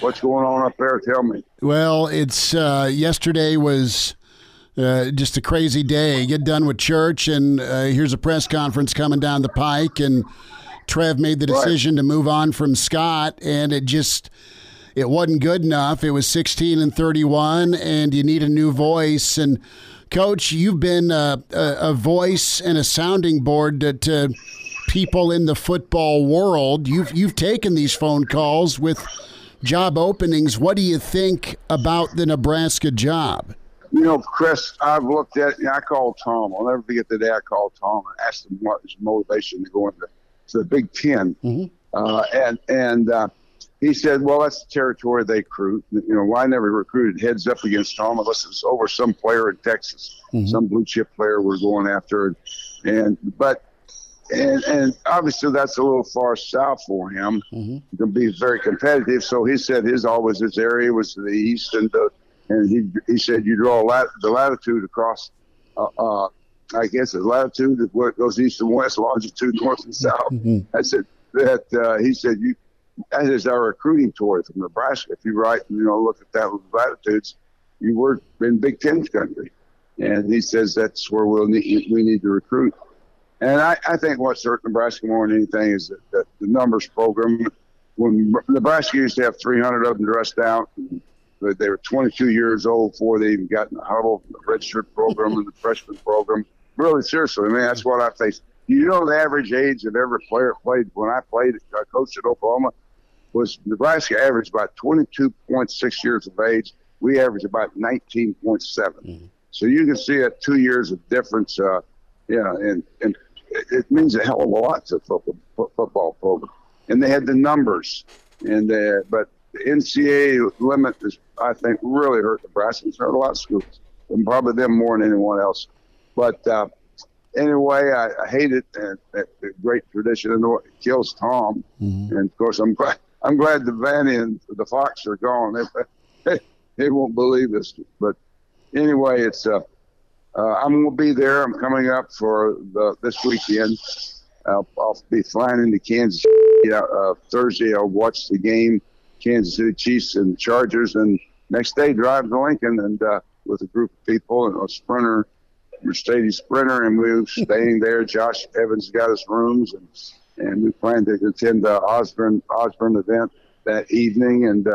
What's going on up there? Tell me. Well, it's yesterday was just a crazy day. Get done with church, and here's a press conference coming down the pike, and Trev made the decision to move on from Scott, and it wasn't good enough. It was 16-31, and you need a new voice. And Coach, you've been a voice and a sounding board to people in the football world. You've taken these phone calls with job openings. What do you think about the Nebraska job? You know, Chris, I've looked at it. I called Tom. I'll never forget the day I called Tom and asked him what his motivation to go into the Big Ten. And he said, well, that's the territory they recruit. You know, well, I never recruited heads up against Tom unless it's over some player in Texas, some blue chip player we're going after. And obviously that's a little far south for him. He can be very competitive. So he said his area was to the east, and he said you draw the latitude across. I guess the latitude is where it goes east and west, longitude north and south. I said that he said that is our recruiting tour from Nebraska. If you look at that latitudes, you were in Big Ten country, and he says that's where we need to recruit. And I think what's hurt Nebraska more than anything is that the numbers program. When Nebraska used to have 300 of them dressed out, but they were 22 years old before they even got in the huddle, the redshirt program and the freshman program. Really, seriously, man, that's what I faced. You know, the average age of every player played when I coached at Oklahoma was Nebraska averaged about 22.6 years of age. We averaged about 19.7. So you can see that 2 years of difference. And it means a hell of a lot to the football program. And they had the numbers, but the NCAA limit is, I think, really hurt Nebraska. It's hurt a lot of schools, and probably them more than anyone else. But anyway, I hate it, and the great tradition it kills Tom. And of course, I'm glad the Vanny and the Fox are gone. They won't believe this, but anyway, it's I'm going to be there. I'm coming up for this weekend. I'll be flying into Kansas City Thursday. I'll watch the game, Kansas City Chiefs and Chargers, and next day drive to Lincoln and with a group of people and a sprinter, Mercedes Sprinter, and we're staying there. Josh Evans got us rooms, and we plan to attend the Osborne event that evening and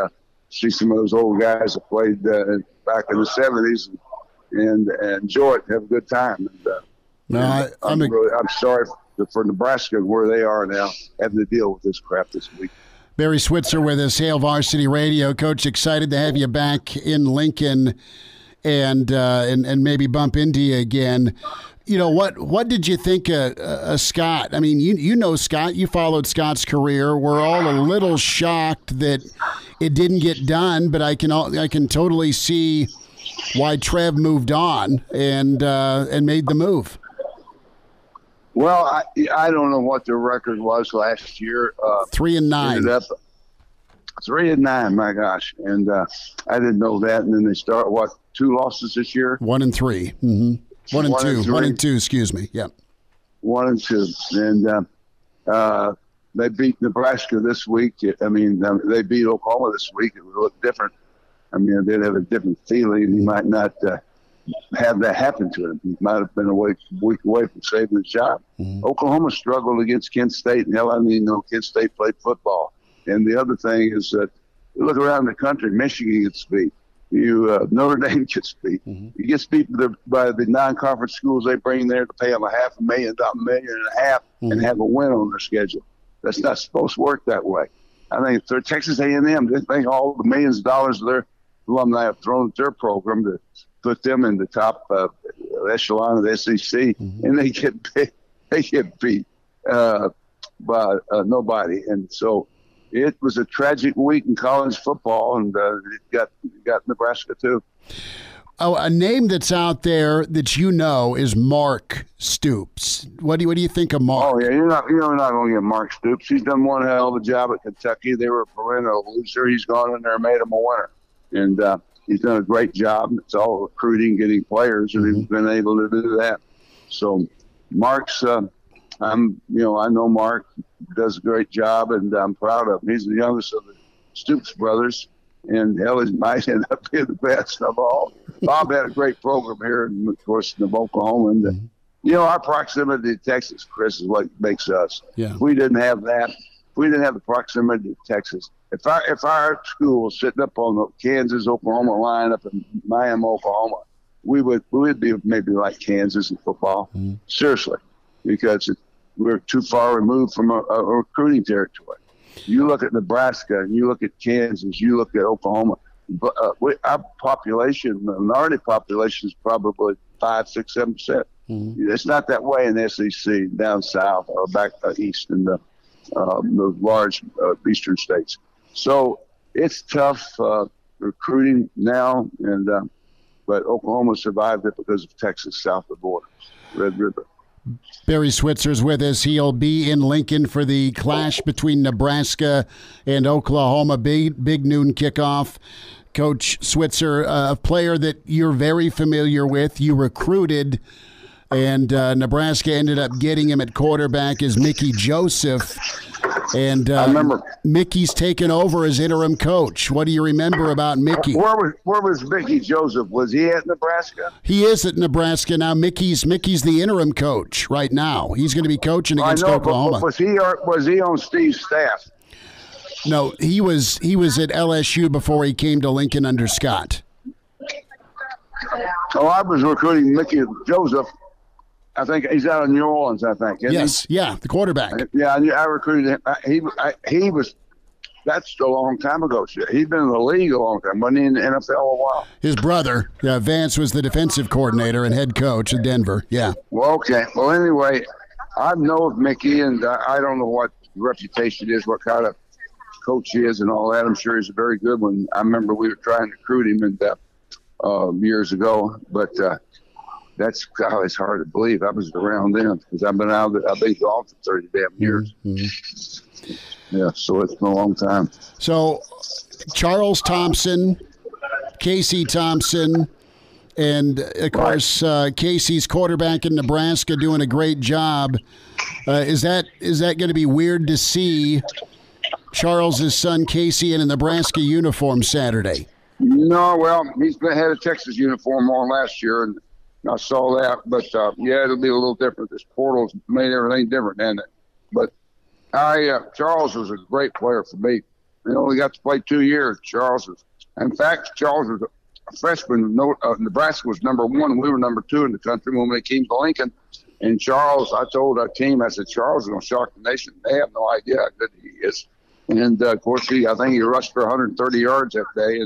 see some of those old guys that played back in the 70s and enjoy it, have a good time. And, I'm sorry for Nebraska where they are now, having to deal with this crap this week. Barry Switzer with us, Hail Varsity Radio. Coach, excited to have you back in Lincoln and maybe bump into you again. You know, what did you think of Scott? I mean, you know Scott. You followed Scott's career. We're all a little shocked that it didn't get done, but I can totally see why Trev moved on and made the move. Well, I don't know what the record was last year. 3-9. Ended up 3-9. My gosh, and I didn't know that. And then they start 2 losses this year. 1-3. Mm-hmm. 1-2. Excuse me. Yeah. 1-2, and they beat Nebraska this week. I mean, they beat Oklahoma this week. It would look different. I mean, they'd have a different feeling. He might not have that happen to him. He might have been a week away from saving his job. Oklahoma struggled against Kent State, and hell, I mean, Kent State played football. And the other thing is that you look around the country, Michigan gets beat. Notre Dame gets beat. He gets beat by the non-conference schools they bring there to pay them $500,000, $1.5 million, and have a win on their schedule. That's not supposed to work that way. I think for Texas A&M, they think all the millions of dollars their alumni have thrown at their program to put them in the top echelon of the SEC, and they get beat by nobody. And so it was a tragic week in college football, and it got Nebraska too. Oh, a name that's out there that you know is Mark Stoops. What do you think of Mark? Oh yeah, you're not going to get Mark Stoops. He's done one hell of a job at Kentucky. They were a perennial loser. He's gone in there and made them a winner, and he's done a great job. It's all recruiting, getting players, and he's been able to do that. So Mark's, I know Mark does a great job, and I'm proud of him. He's the youngest of the Stoops brothers, and hell, he might end up being the best of all. Bob had a great program here, and of course, in Oklahoma. And, our proximity to Texas, Chris, is what makes us. Yeah. If we didn't have that, if we didn't have the proximity to Texas, if our school was sitting up on the Kansas-Oklahoma line up in Miami, Oklahoma, we'd be maybe like Kansas in football. Seriously, because we're too far removed from a recruiting territory. You look at Nebraska, and you look at Kansas, you look at Oklahoma. But our population, the minority population, is probably 5, 6, 7%. It's not that way in the SEC, down south or back east in the large eastern states. So it's tough recruiting now, but Oklahoma survived it because of Texas south of the border, Red River. Barry Switzer's with us. He'll be in Lincoln for the clash between Nebraska and Oklahoma. Big noon kickoff. Coach Switzer, a player that you're very familiar with, you recruited, and Nebraska ended up getting him at quarterback as Mickey Joseph. And I remember Mickey's taken over as interim coach. What do you remember about Mickey? Where was Mickey Joseph? Was he at Nebraska? He is at Nebraska now. Mickey's the interim coach right now. He's going to be coaching against Oklahoma. But was he on Steve's staff? No, he was at LSU before he came to Lincoln under Scott. Oh, I was recruiting Mickey Joseph. I think he's out of New Orleans, I think. Yes, yeah, the quarterback. Yeah, I recruited him. He was, that's a long time ago. He'd been in the league a long time. Wasn't he in the NFL a while? His brother, Vance, was the defensive coordinator and head coach at Denver, yeah. Well, okay. Well, anyway, I know of Mickey, and I don't know what reputation is, what kind of coach he is and all that. I'm sure he's a very good one. I remember we were trying to recruit him years ago, but it's hard to believe. I was around then because I've been gone for 30 damn years. Yeah, so it's been a long time. So Charles Thompson, Casey Thompson, and of course Casey's quarterback in Nebraska doing a great job. Is that going to be weird to see Charles's son Casey in a Nebraska uniform Saturday? No, well, he's had a Texas uniform on last year, and I saw that. But yeah, it'll be a little different. This portal's made everything different, hasn't it? But Charles was a great player for me. He only got to play 2 years. In fact, Charles was a freshman. Nebraska was number 1, and we were number 2 in the country when we came to Lincoln. And Charles, I told our team, I said, Charles is going to shock the nation. They have no idea how good he is. And, of course, I think he rushed for 130 yards that day.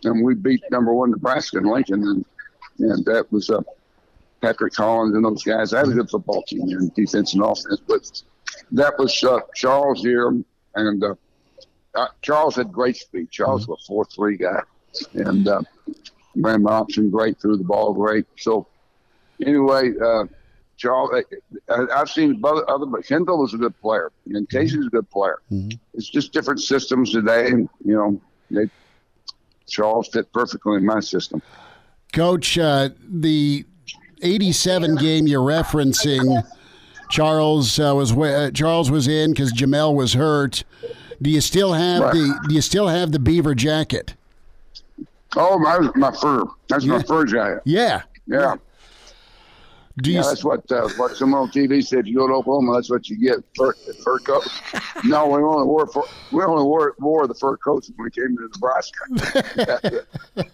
And we beat number 1 Nebraska in Lincoln. And that was Patrick Collins and those guys. I had a good football team here in defense and offense. But that was Charles' year. And Charles had great speed. Charles was a 4.3 guy. And ran my option great, threw the ball great. So, anyway, Charles, I've seen other, but Kendall was a good player, and Casey's a good player. It's just different systems today, and Charles fit perfectly in my system. Coach, the '87 game you're referencing, Charles was in because Jamel was hurt. Do you still have the beaver jacket? Oh, my fur. That's my fur jacket. Yeah. That's what someone on TV said. If you go to Oklahoma, that's what you get, fur coat. No, we only wore the fur coats when we came to Nebraska.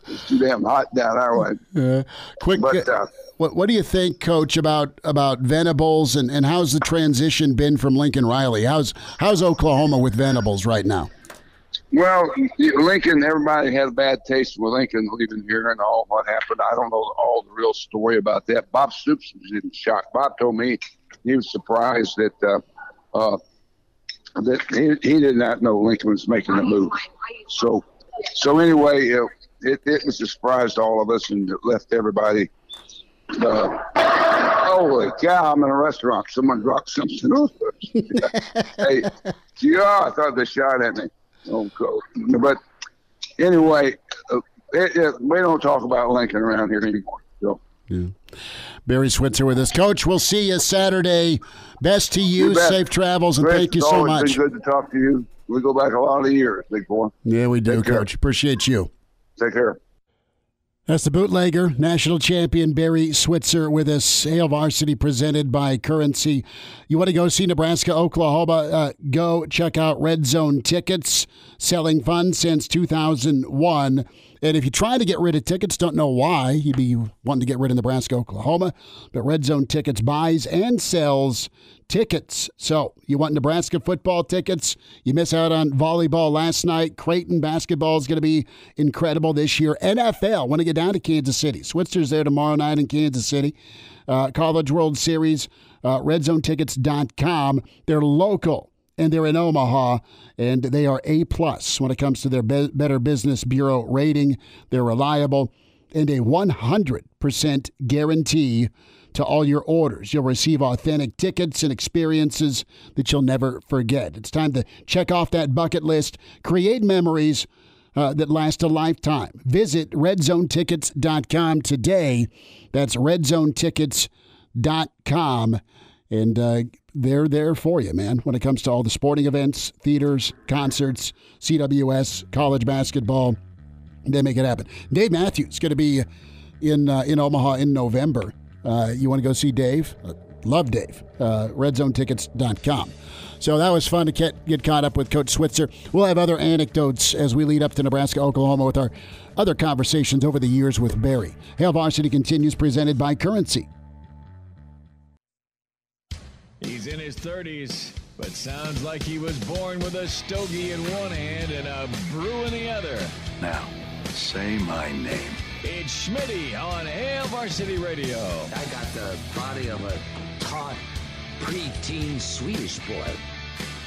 It's too damn hot down our way. What do you think, Coach, about Venables and how's the transition been from Lincoln Riley? How's Oklahoma with Venables right now? Well, Lincoln, everybody had a bad taste with Lincoln leaving here and all what happened. I don't know all the real story about that. Bob Stoops was in shock. Bob told me he was surprised that that he did not know Lincoln was making the move. So anyway, it was a surprise to all of us and it left everybody. Holy cow! I'm in a restaurant. Someone dropped something. Hey, yeah, I thought they shot at me. Oh, cool. But anyway, we don't talk about Lincoln around here anymore. So. Yeah. Barry Switzer with us. Coach, we'll see you Saturday. Best to you. Safe travels, and Chris, thank you so much. It's been good to talk to you. We go back a lot of years, big boy. Yeah, we do, Coach. Appreciate you. Take care. That's the bootlegger, national champion Barry Switzer with us. Hail Varsity presented by Currency. You want to go see Nebraska, Oklahoma? Go check out Red Zone Tickets, selling fun since 2001. And if you try to get rid of tickets, don't know why you'd be wanting to get rid of Nebraska, Oklahoma, but Red Zone Tickets buys and sells tickets. So you want Nebraska football tickets? You miss out on volleyball last night. Creighton basketball is going to be incredible this year. NFL, want to get down to Kansas City. Switzer's there tomorrow night in Kansas City. College World Series, redzonetickets.com. They're local. And they're in Omaha, and they are A+ when it comes to their Better Business Bureau rating. They're reliable, and a 100% guarantee to all your orders. You'll receive authentic tickets and experiences that you'll never forget. It's time to check off that bucket list, create memories that last a lifetime. Visit redzonetickets.com today. That's redzonetickets.com. And they're there for you, man, when it comes to all the sporting events, theaters, concerts, CWS, college basketball. They make it happen. Dave Matthews is going to be in Omaha in November. You want to go see Dave? Love Dave. RedZoneTickets.com. So that was fun to get caught up with Coach Switzer. We'll have other anecdotes as we lead up to Nebraska, Oklahoma with our other conversations over the years with Barry. Hail Varsity continues, presented by Currency. He's in his 30s, but sounds like he was born with a stogie in one hand and a brew in the other. Now, say my name. It's Schmidt on Hail Varsity Radio. I got the body of a taut, preteen Swedish boy.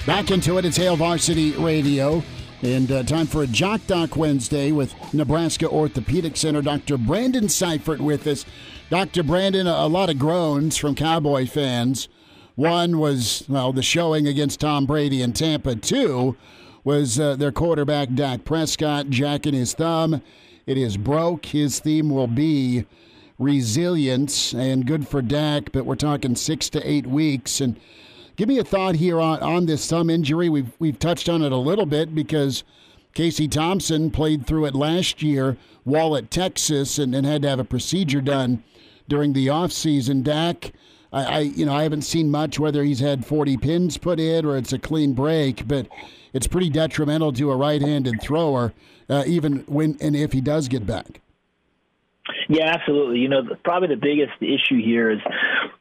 Back into it, it's Hail Varsity Radio. And time for a Jock Doc Wednesday with Nebraska Orthopedic Center. Dr. Brandon Seifert with us. Dr. Brandon, a lot of groans from Cowboy fans. One was, the showing against Tom Brady in Tampa. Two was their quarterback, Dak Prescott, jacking his thumb. It is broke. His theme will be resilience, and good for Dak, but we're talking 6 to 8 weeks. And give me a thought here on this thumb injury. We've touched on it a little bit because Casey Thompson played through it last year while at Texas and had to have a procedure done during the offseason. Dak, I haven't seen much whether he's had 40 pins put in or it's a clean break, but it's pretty detrimental to a right-handed thrower, even when and if he does get back. Yeah, absolutely. Probably the biggest issue here is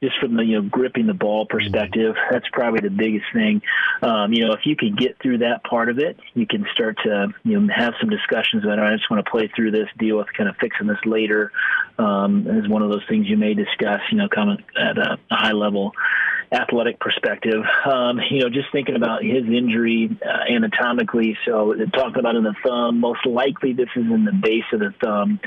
just from the gripping the ball perspective. That's probably the biggest thing. If you can get through that part of it, you can start to have some discussions about, I just want to play through this, deal with kind of fixing this later. Is one of those things you may discuss. Coming at a high level athletic perspective. Just thinking about his injury anatomically. So talking about in the thumb, most likely this is in the base of the thumb.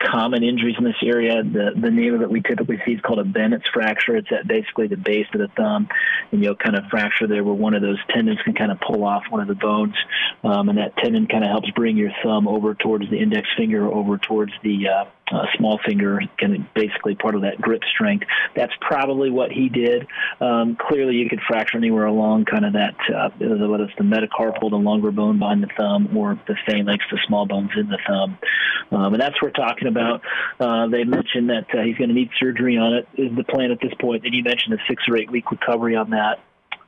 Common injuries in this area, the name of it we typically see is called a Bennett's fracture. It's at basically the base of the thumb, and kind of fracture there where one of those tendons can kind of pull off one of the bones, and that tendon kind of helps bring your thumb over towards the index finger, over towards the small finger, kind of basically part of that grip strength. That's probably what he did. Clearly, you could fracture anywhere along kind of that, whether it's the metacarpal, the longer bone behind the thumb, or the phalanx, the small bones in the thumb. And that's what we're talking about. They mentioned that he's going to need surgery on it, is the plan at this point. And you mentioned a 6 or 8 week recovery on that.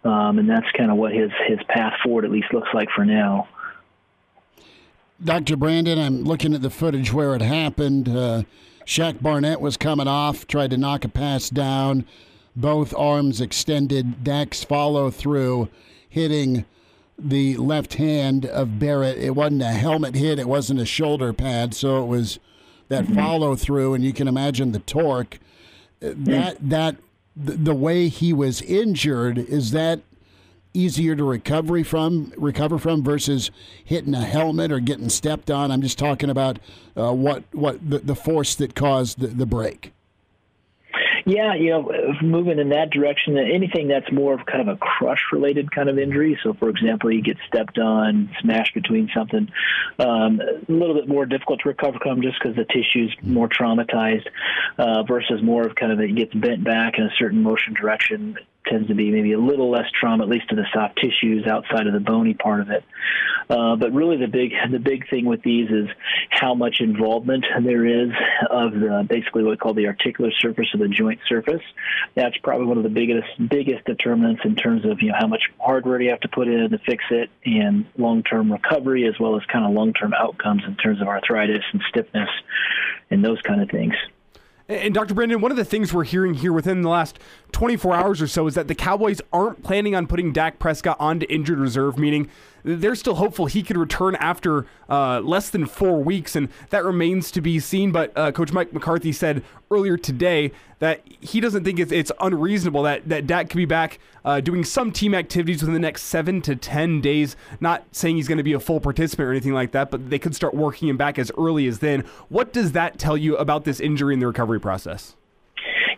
And that's kind of what his path forward at least looks like for now. Dr. Brandon, I'm looking at the footage where it happened. Shaq Barnett was coming off, tried to knock a pass down, both arms extended. Dak's follow through, hitting the left hand of Barrett. It wasn't a helmet hit, it wasn't a shoulder pad, so it was that follow through, and you can imagine the torque. The way he was injured, is that easier to recover from versus hitting a helmet or getting stepped on? I'm just talking about what the force that caused the break. Yeah, moving in that direction, anything that's more of kind of a crush-related kind of injury. So, for example, you get stepped on, smashed between something, a little bit more difficult to recover from just because the tissue's more traumatized versus more of kind of it gets bent back in a certain motion direction. Tends to be maybe a little less trauma, at least to the soft tissues outside of the bony part of it. But really the big thing with these is how much involvement there is of basically what we call the articular surface of the joint surface. That's probably one of the biggest determinants in terms of how much hardware you have to put in to fix it, and long-term recovery, as well as kind of long-term outcomes in terms of arthritis and stiffness and those kind of things. And Dr. Brandon, one of the things we're hearing here within the last 24 hours or so is that the Cowboys aren't planning on putting Dak Prescott onto injured reserve, meaning they're still hopeful he could return after less than 4 weeks, and that remains to be seen. But Coach Mike McCarthy said earlier today that he doesn't think it's unreasonable that Dak could be back doing some team activities within the next 7 to 10 days. Not saying he's going to be a full participant or anything like that, but they could start working him back as early as then. What does that tell you about this injury and the recovery process?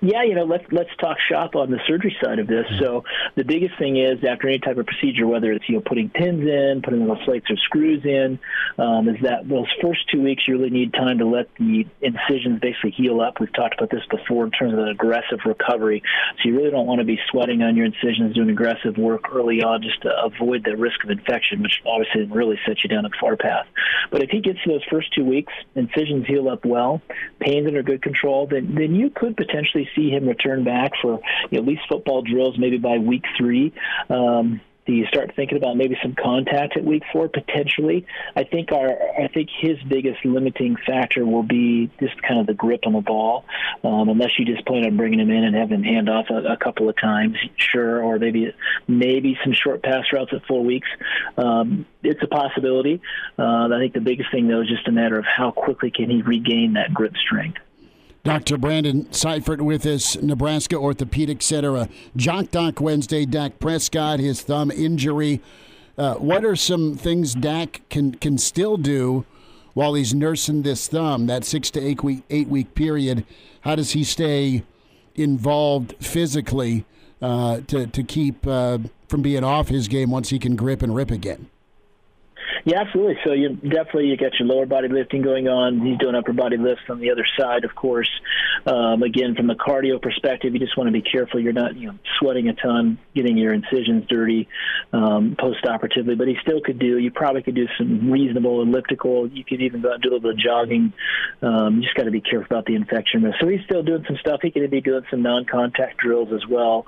Yeah, let's talk shop on the surgery side of this. So the biggest thing is after any type of procedure, whether it's putting pins in, putting little slates or screws in, is that those first 2 weeks you really need time to let the incisions basically heal up. We've talked about this before in terms of an aggressive recovery. So you really don't want to be sweating on your incisions, doing aggressive work early on just to avoid the risk of infection, which obviously really sets you down a far path. But if he gets to those first 2 weeks, incisions heal up well, pains under good control, then you could potentially see him return back for at least football drills, maybe by week 3. Do you start thinking about maybe some contact at week 4 potentially? I think his biggest limiting factor will be just kind of the grip on the ball, unless you just plan on bringing him in and having him hand off a couple of times, sure, or maybe some short pass routes at 4 weeks. It's a possibility. I think the biggest thing though is just a matter of how quickly can he regain that grip strength. Dr. Brandon Seifert with us, Nebraska Orthopedic Center. A Jock Doc Wednesday, Dak Prescott, his thumb injury. What are some things Dak can still do while he's nursing this thumb, that 6 to 8 week period? How does he stay involved physically to keep from being off his game once he can grip and rip again? Yeah, absolutely. So you got your lower body lifting going on. He's doing upper body lifts on the other side, of course. Again, from a cardio perspective, you just want to be careful you're not sweating a ton, getting your incisions dirty post-operatively. But you probably could do some reasonable elliptical. You could even go out and do a little bit of jogging. You just got to be careful about the infection risk. So he's still doing some stuff. He could be doing some non-contact drills as well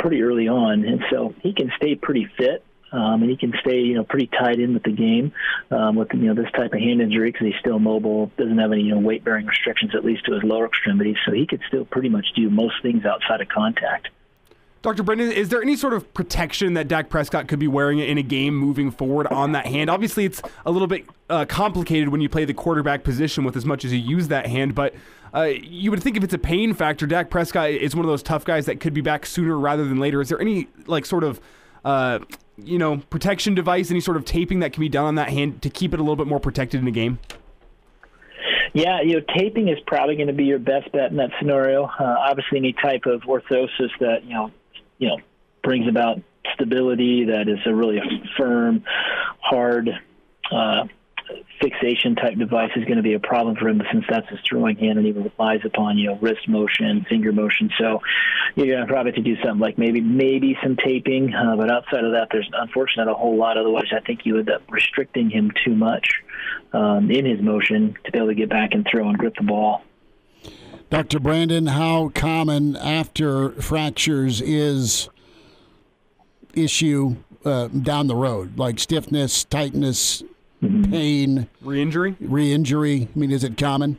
pretty early on. And so he can stay pretty fit. And he can stay, pretty tied in with the game with, this type of hand injury because he's still mobile, doesn't have any, weight-bearing restrictions, at least to his lower extremities. So he could still pretty much do most things outside of contact. Dr. Brendan, is there any sort of protection that Dak Prescott could be wearing in a game moving forward on that hand? Obviously, it's a little bit complicated when you play the quarterback position with as much as you use that hand, but you would think if it's a pain factor, Dak Prescott is one of those tough guys that could be back sooner rather than later. Is there any, protection device, any sort of taping that can be done on that hand to keep it a little bit more protected in the game? Yeah, taping is probably going to be your best bet in that scenario. Obviously, any type of orthosis that, brings about stability, that is a really firm, hard fixation type device is going to be a problem for him since that's his throwing hand and he relies upon, wrist motion, finger motion. So you're going to probably have to do something like maybe some taping. But outside of that, there's unfortunately not a whole lot. Otherwise, I think you end up restricting him too much in his motion to be able to get back and throw and grip the ball. Dr. Brandon, how common after fractures is issue down the road, like stiffness, tightness, pain, re-injury? I mean, is it common?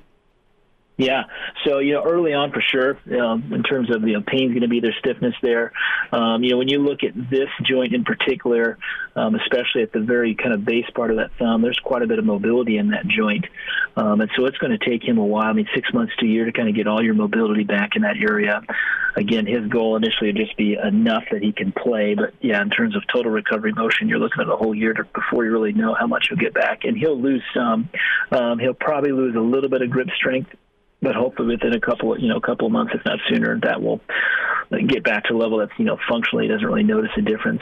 Yeah. So, early on for sure, in terms of, pain's going to be their stiffness there. When you look at this joint in particular, especially at the very kind of base part of that thumb, there's quite a bit of mobility in that joint. And so it's going to take him a while, 6 months to a year to kind of get all your mobility back in that area. Again, his goal initially would just be enough that he can play. But, yeah, in terms of total recovery motion, you're looking at a whole year before you really know how much he'll get back. And he'll lose some. He'll probably lose a little bit of grip strength. But hopefully within a couple of months, if not sooner, that will get back to a level that's, functionally doesn't really notice a difference.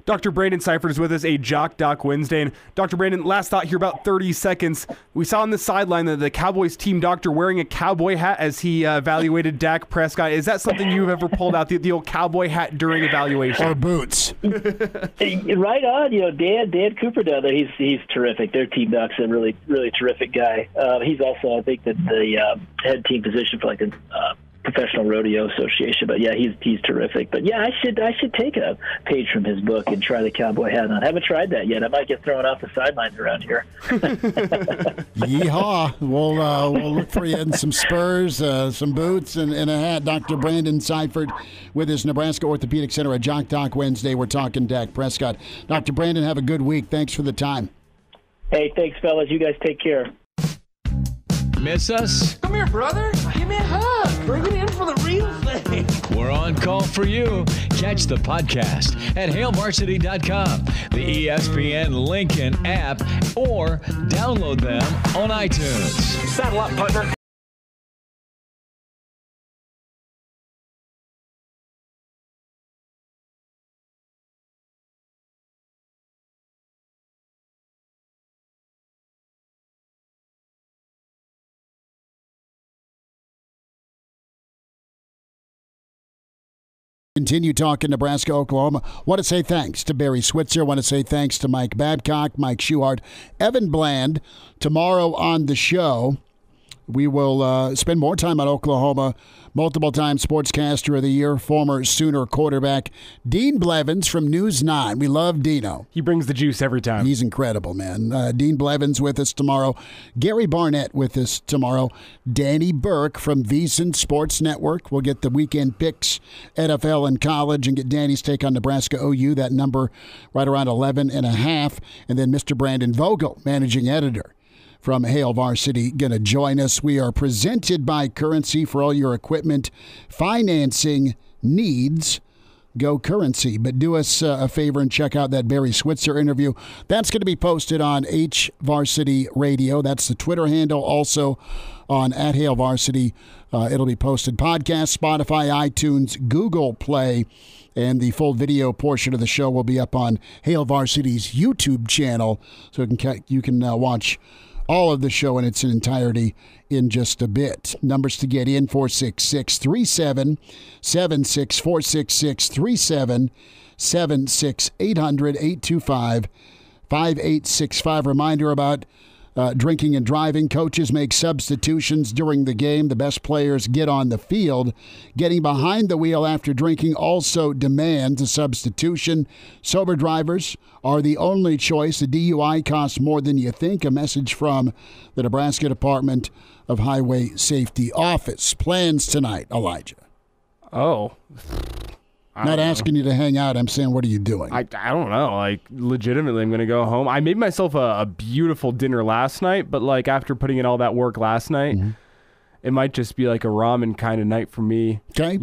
Dr. Brandon Seifert is with us, a Jock Doc Wednesday. And Dr. Brandon, last thought here, about 30 seconds. We saw on the sideline the Cowboys team doctor wearing a cowboy hat as he evaluated Dak Prescott. Is that something you've ever pulled out, the old cowboy hat during evaluation? Or boots. Right on. Dan Cooper down there, he's terrific. Their team doc's a really, really terrific guy. He's also, I think, the head team physician for a Professional Rodeo Association, but yeah, he's terrific. But yeah, I should take a page from his book and try the cowboy hat on. I haven't tried that yet. I might get thrown off the sidelines around here. Yeehaw! We'll look for you in some spurs, some boots, and a hat. Dr. Brandon Seifert with his Nebraska Orthopedic Center at Jock Doc Wednesday. We're talking Dak Prescott. Dr. Brandon, have a good week. Thanks for the time. Hey, thanks, fellas. You guys take care. Miss us? Come here, brother. Give me a hug. Bring it in for the real thing. We're on call for you. Catch the podcast at HailVarsity.com, the ESPN Lincoln app, or download them on iTunes. Saddle up, partner. Continue talking Nebraska, Oklahoma. Want to say thanks to Barry Switzer. Want to say thanks to Mike Babcock, Mike Schuchart, Evan Bland. Tomorrow on the show, we will spend more time on Oklahoma. Multiple-time Sportscaster of the Year, former Sooner quarterback, Dean Blevins from News 9. We love Dino. He brings the juice every time. He's incredible, man. Dean Blevins with us tomorrow. Gary Barnett with us tomorrow. Danny Burke from VSiN Sports Network. We'll get the weekend picks, NFL and college, and get Danny's take on Nebraska OU, that number right around 11.5. And then Mr. Brandon Vogel, managing editor from Hail Varsity, going to join us. We are presented by Currency for all your equipment financing needs. Go Currency. But do us a favor and check out that Barry Switzer interview. That's going to be posted on H Varsity Radio. That's the Twitter handle. Also on @Hail Varsity. It'll be posted podcast, Spotify, iTunes, Google Play. And the full video portion of the show will be up on Hail Varsity's YouTube channel. So you can watch all of the show in its entirety in just a bit. Numbers to get in, 466-3776, 466-3776, 800-825-5865. Reminder about drinking and driving. Coaches make substitutions during the game. The best players get on the field. Getting behind the wheel after drinking also demands a substitution. Sober drivers are the only choice. A DUI costs more than you think. A message from the Nebraska Department of Highway Safety Office. Plans tonight, Elijah. Oh. Not asking you to hang out. I'm saying, what are you doing? I don't know. Legitimately, I'm going to go home. I made myself a beautiful dinner last night, but, after putting in all that work last night, it might just be a ramen kind of night for me. Okay.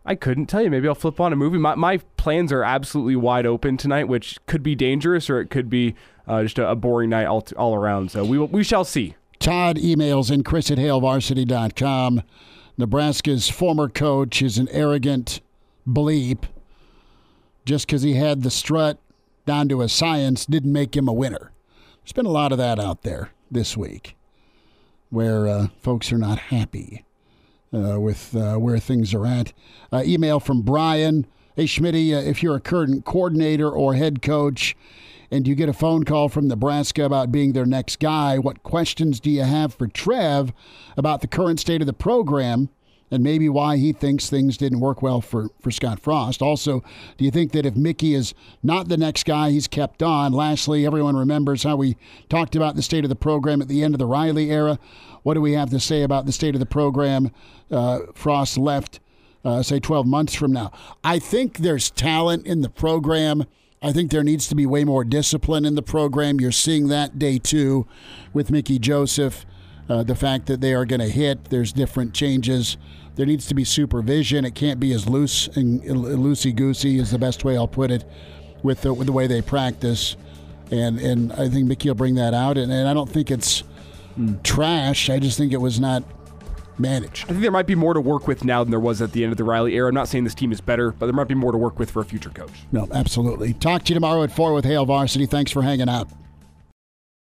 I couldn't tell you. Maybe I'll flip on a movie. My plans are absolutely wide open tonight, which could be dangerous or it could be just a boring night all around. So we shall see. Todd emails in Chris@HailVarsity.com. Nebraska's former coach is an arrogant bleep. Just because he had the strut down to a science didn't make him a winner. There's been a lot of that out there this week where folks are not happy with where things are at. Email from Brian. Hey, Schmidt, if you're a current coordinator or head coach and you get a phone call from Nebraska about being their next guy, what questions do you have for Trev about the current state of the program and maybe why he thinks things didn't work well for Scott Frost. Also, do you think that if Mickey is not the next guy, he's kept on? Lastly, everyone remembers how we talked about the state of the program at the end of the Riley era. What do we have to say about the state of the program? Frost left, say, 12 months from now. I think there's talent in the program. I think there needs to be way more discipline in the program. You're seeing that day two with Mickey Joseph. The fact that they are going to hit, there's different changes. There needs to be supervision. It can't be as loose and loosey-goosey is the best way I'll put it with the way they practice. And I think Mickey will bring that out. And I don't think it's trash. I just think it was not managed. I think there might be more to work with now than there was at the end of the Riley era. I'm not saying this team is better, but there might be more to work with for a future coach. No, absolutely. Talk to you tomorrow at 4 with Hail Varsity. Thanks for hanging out.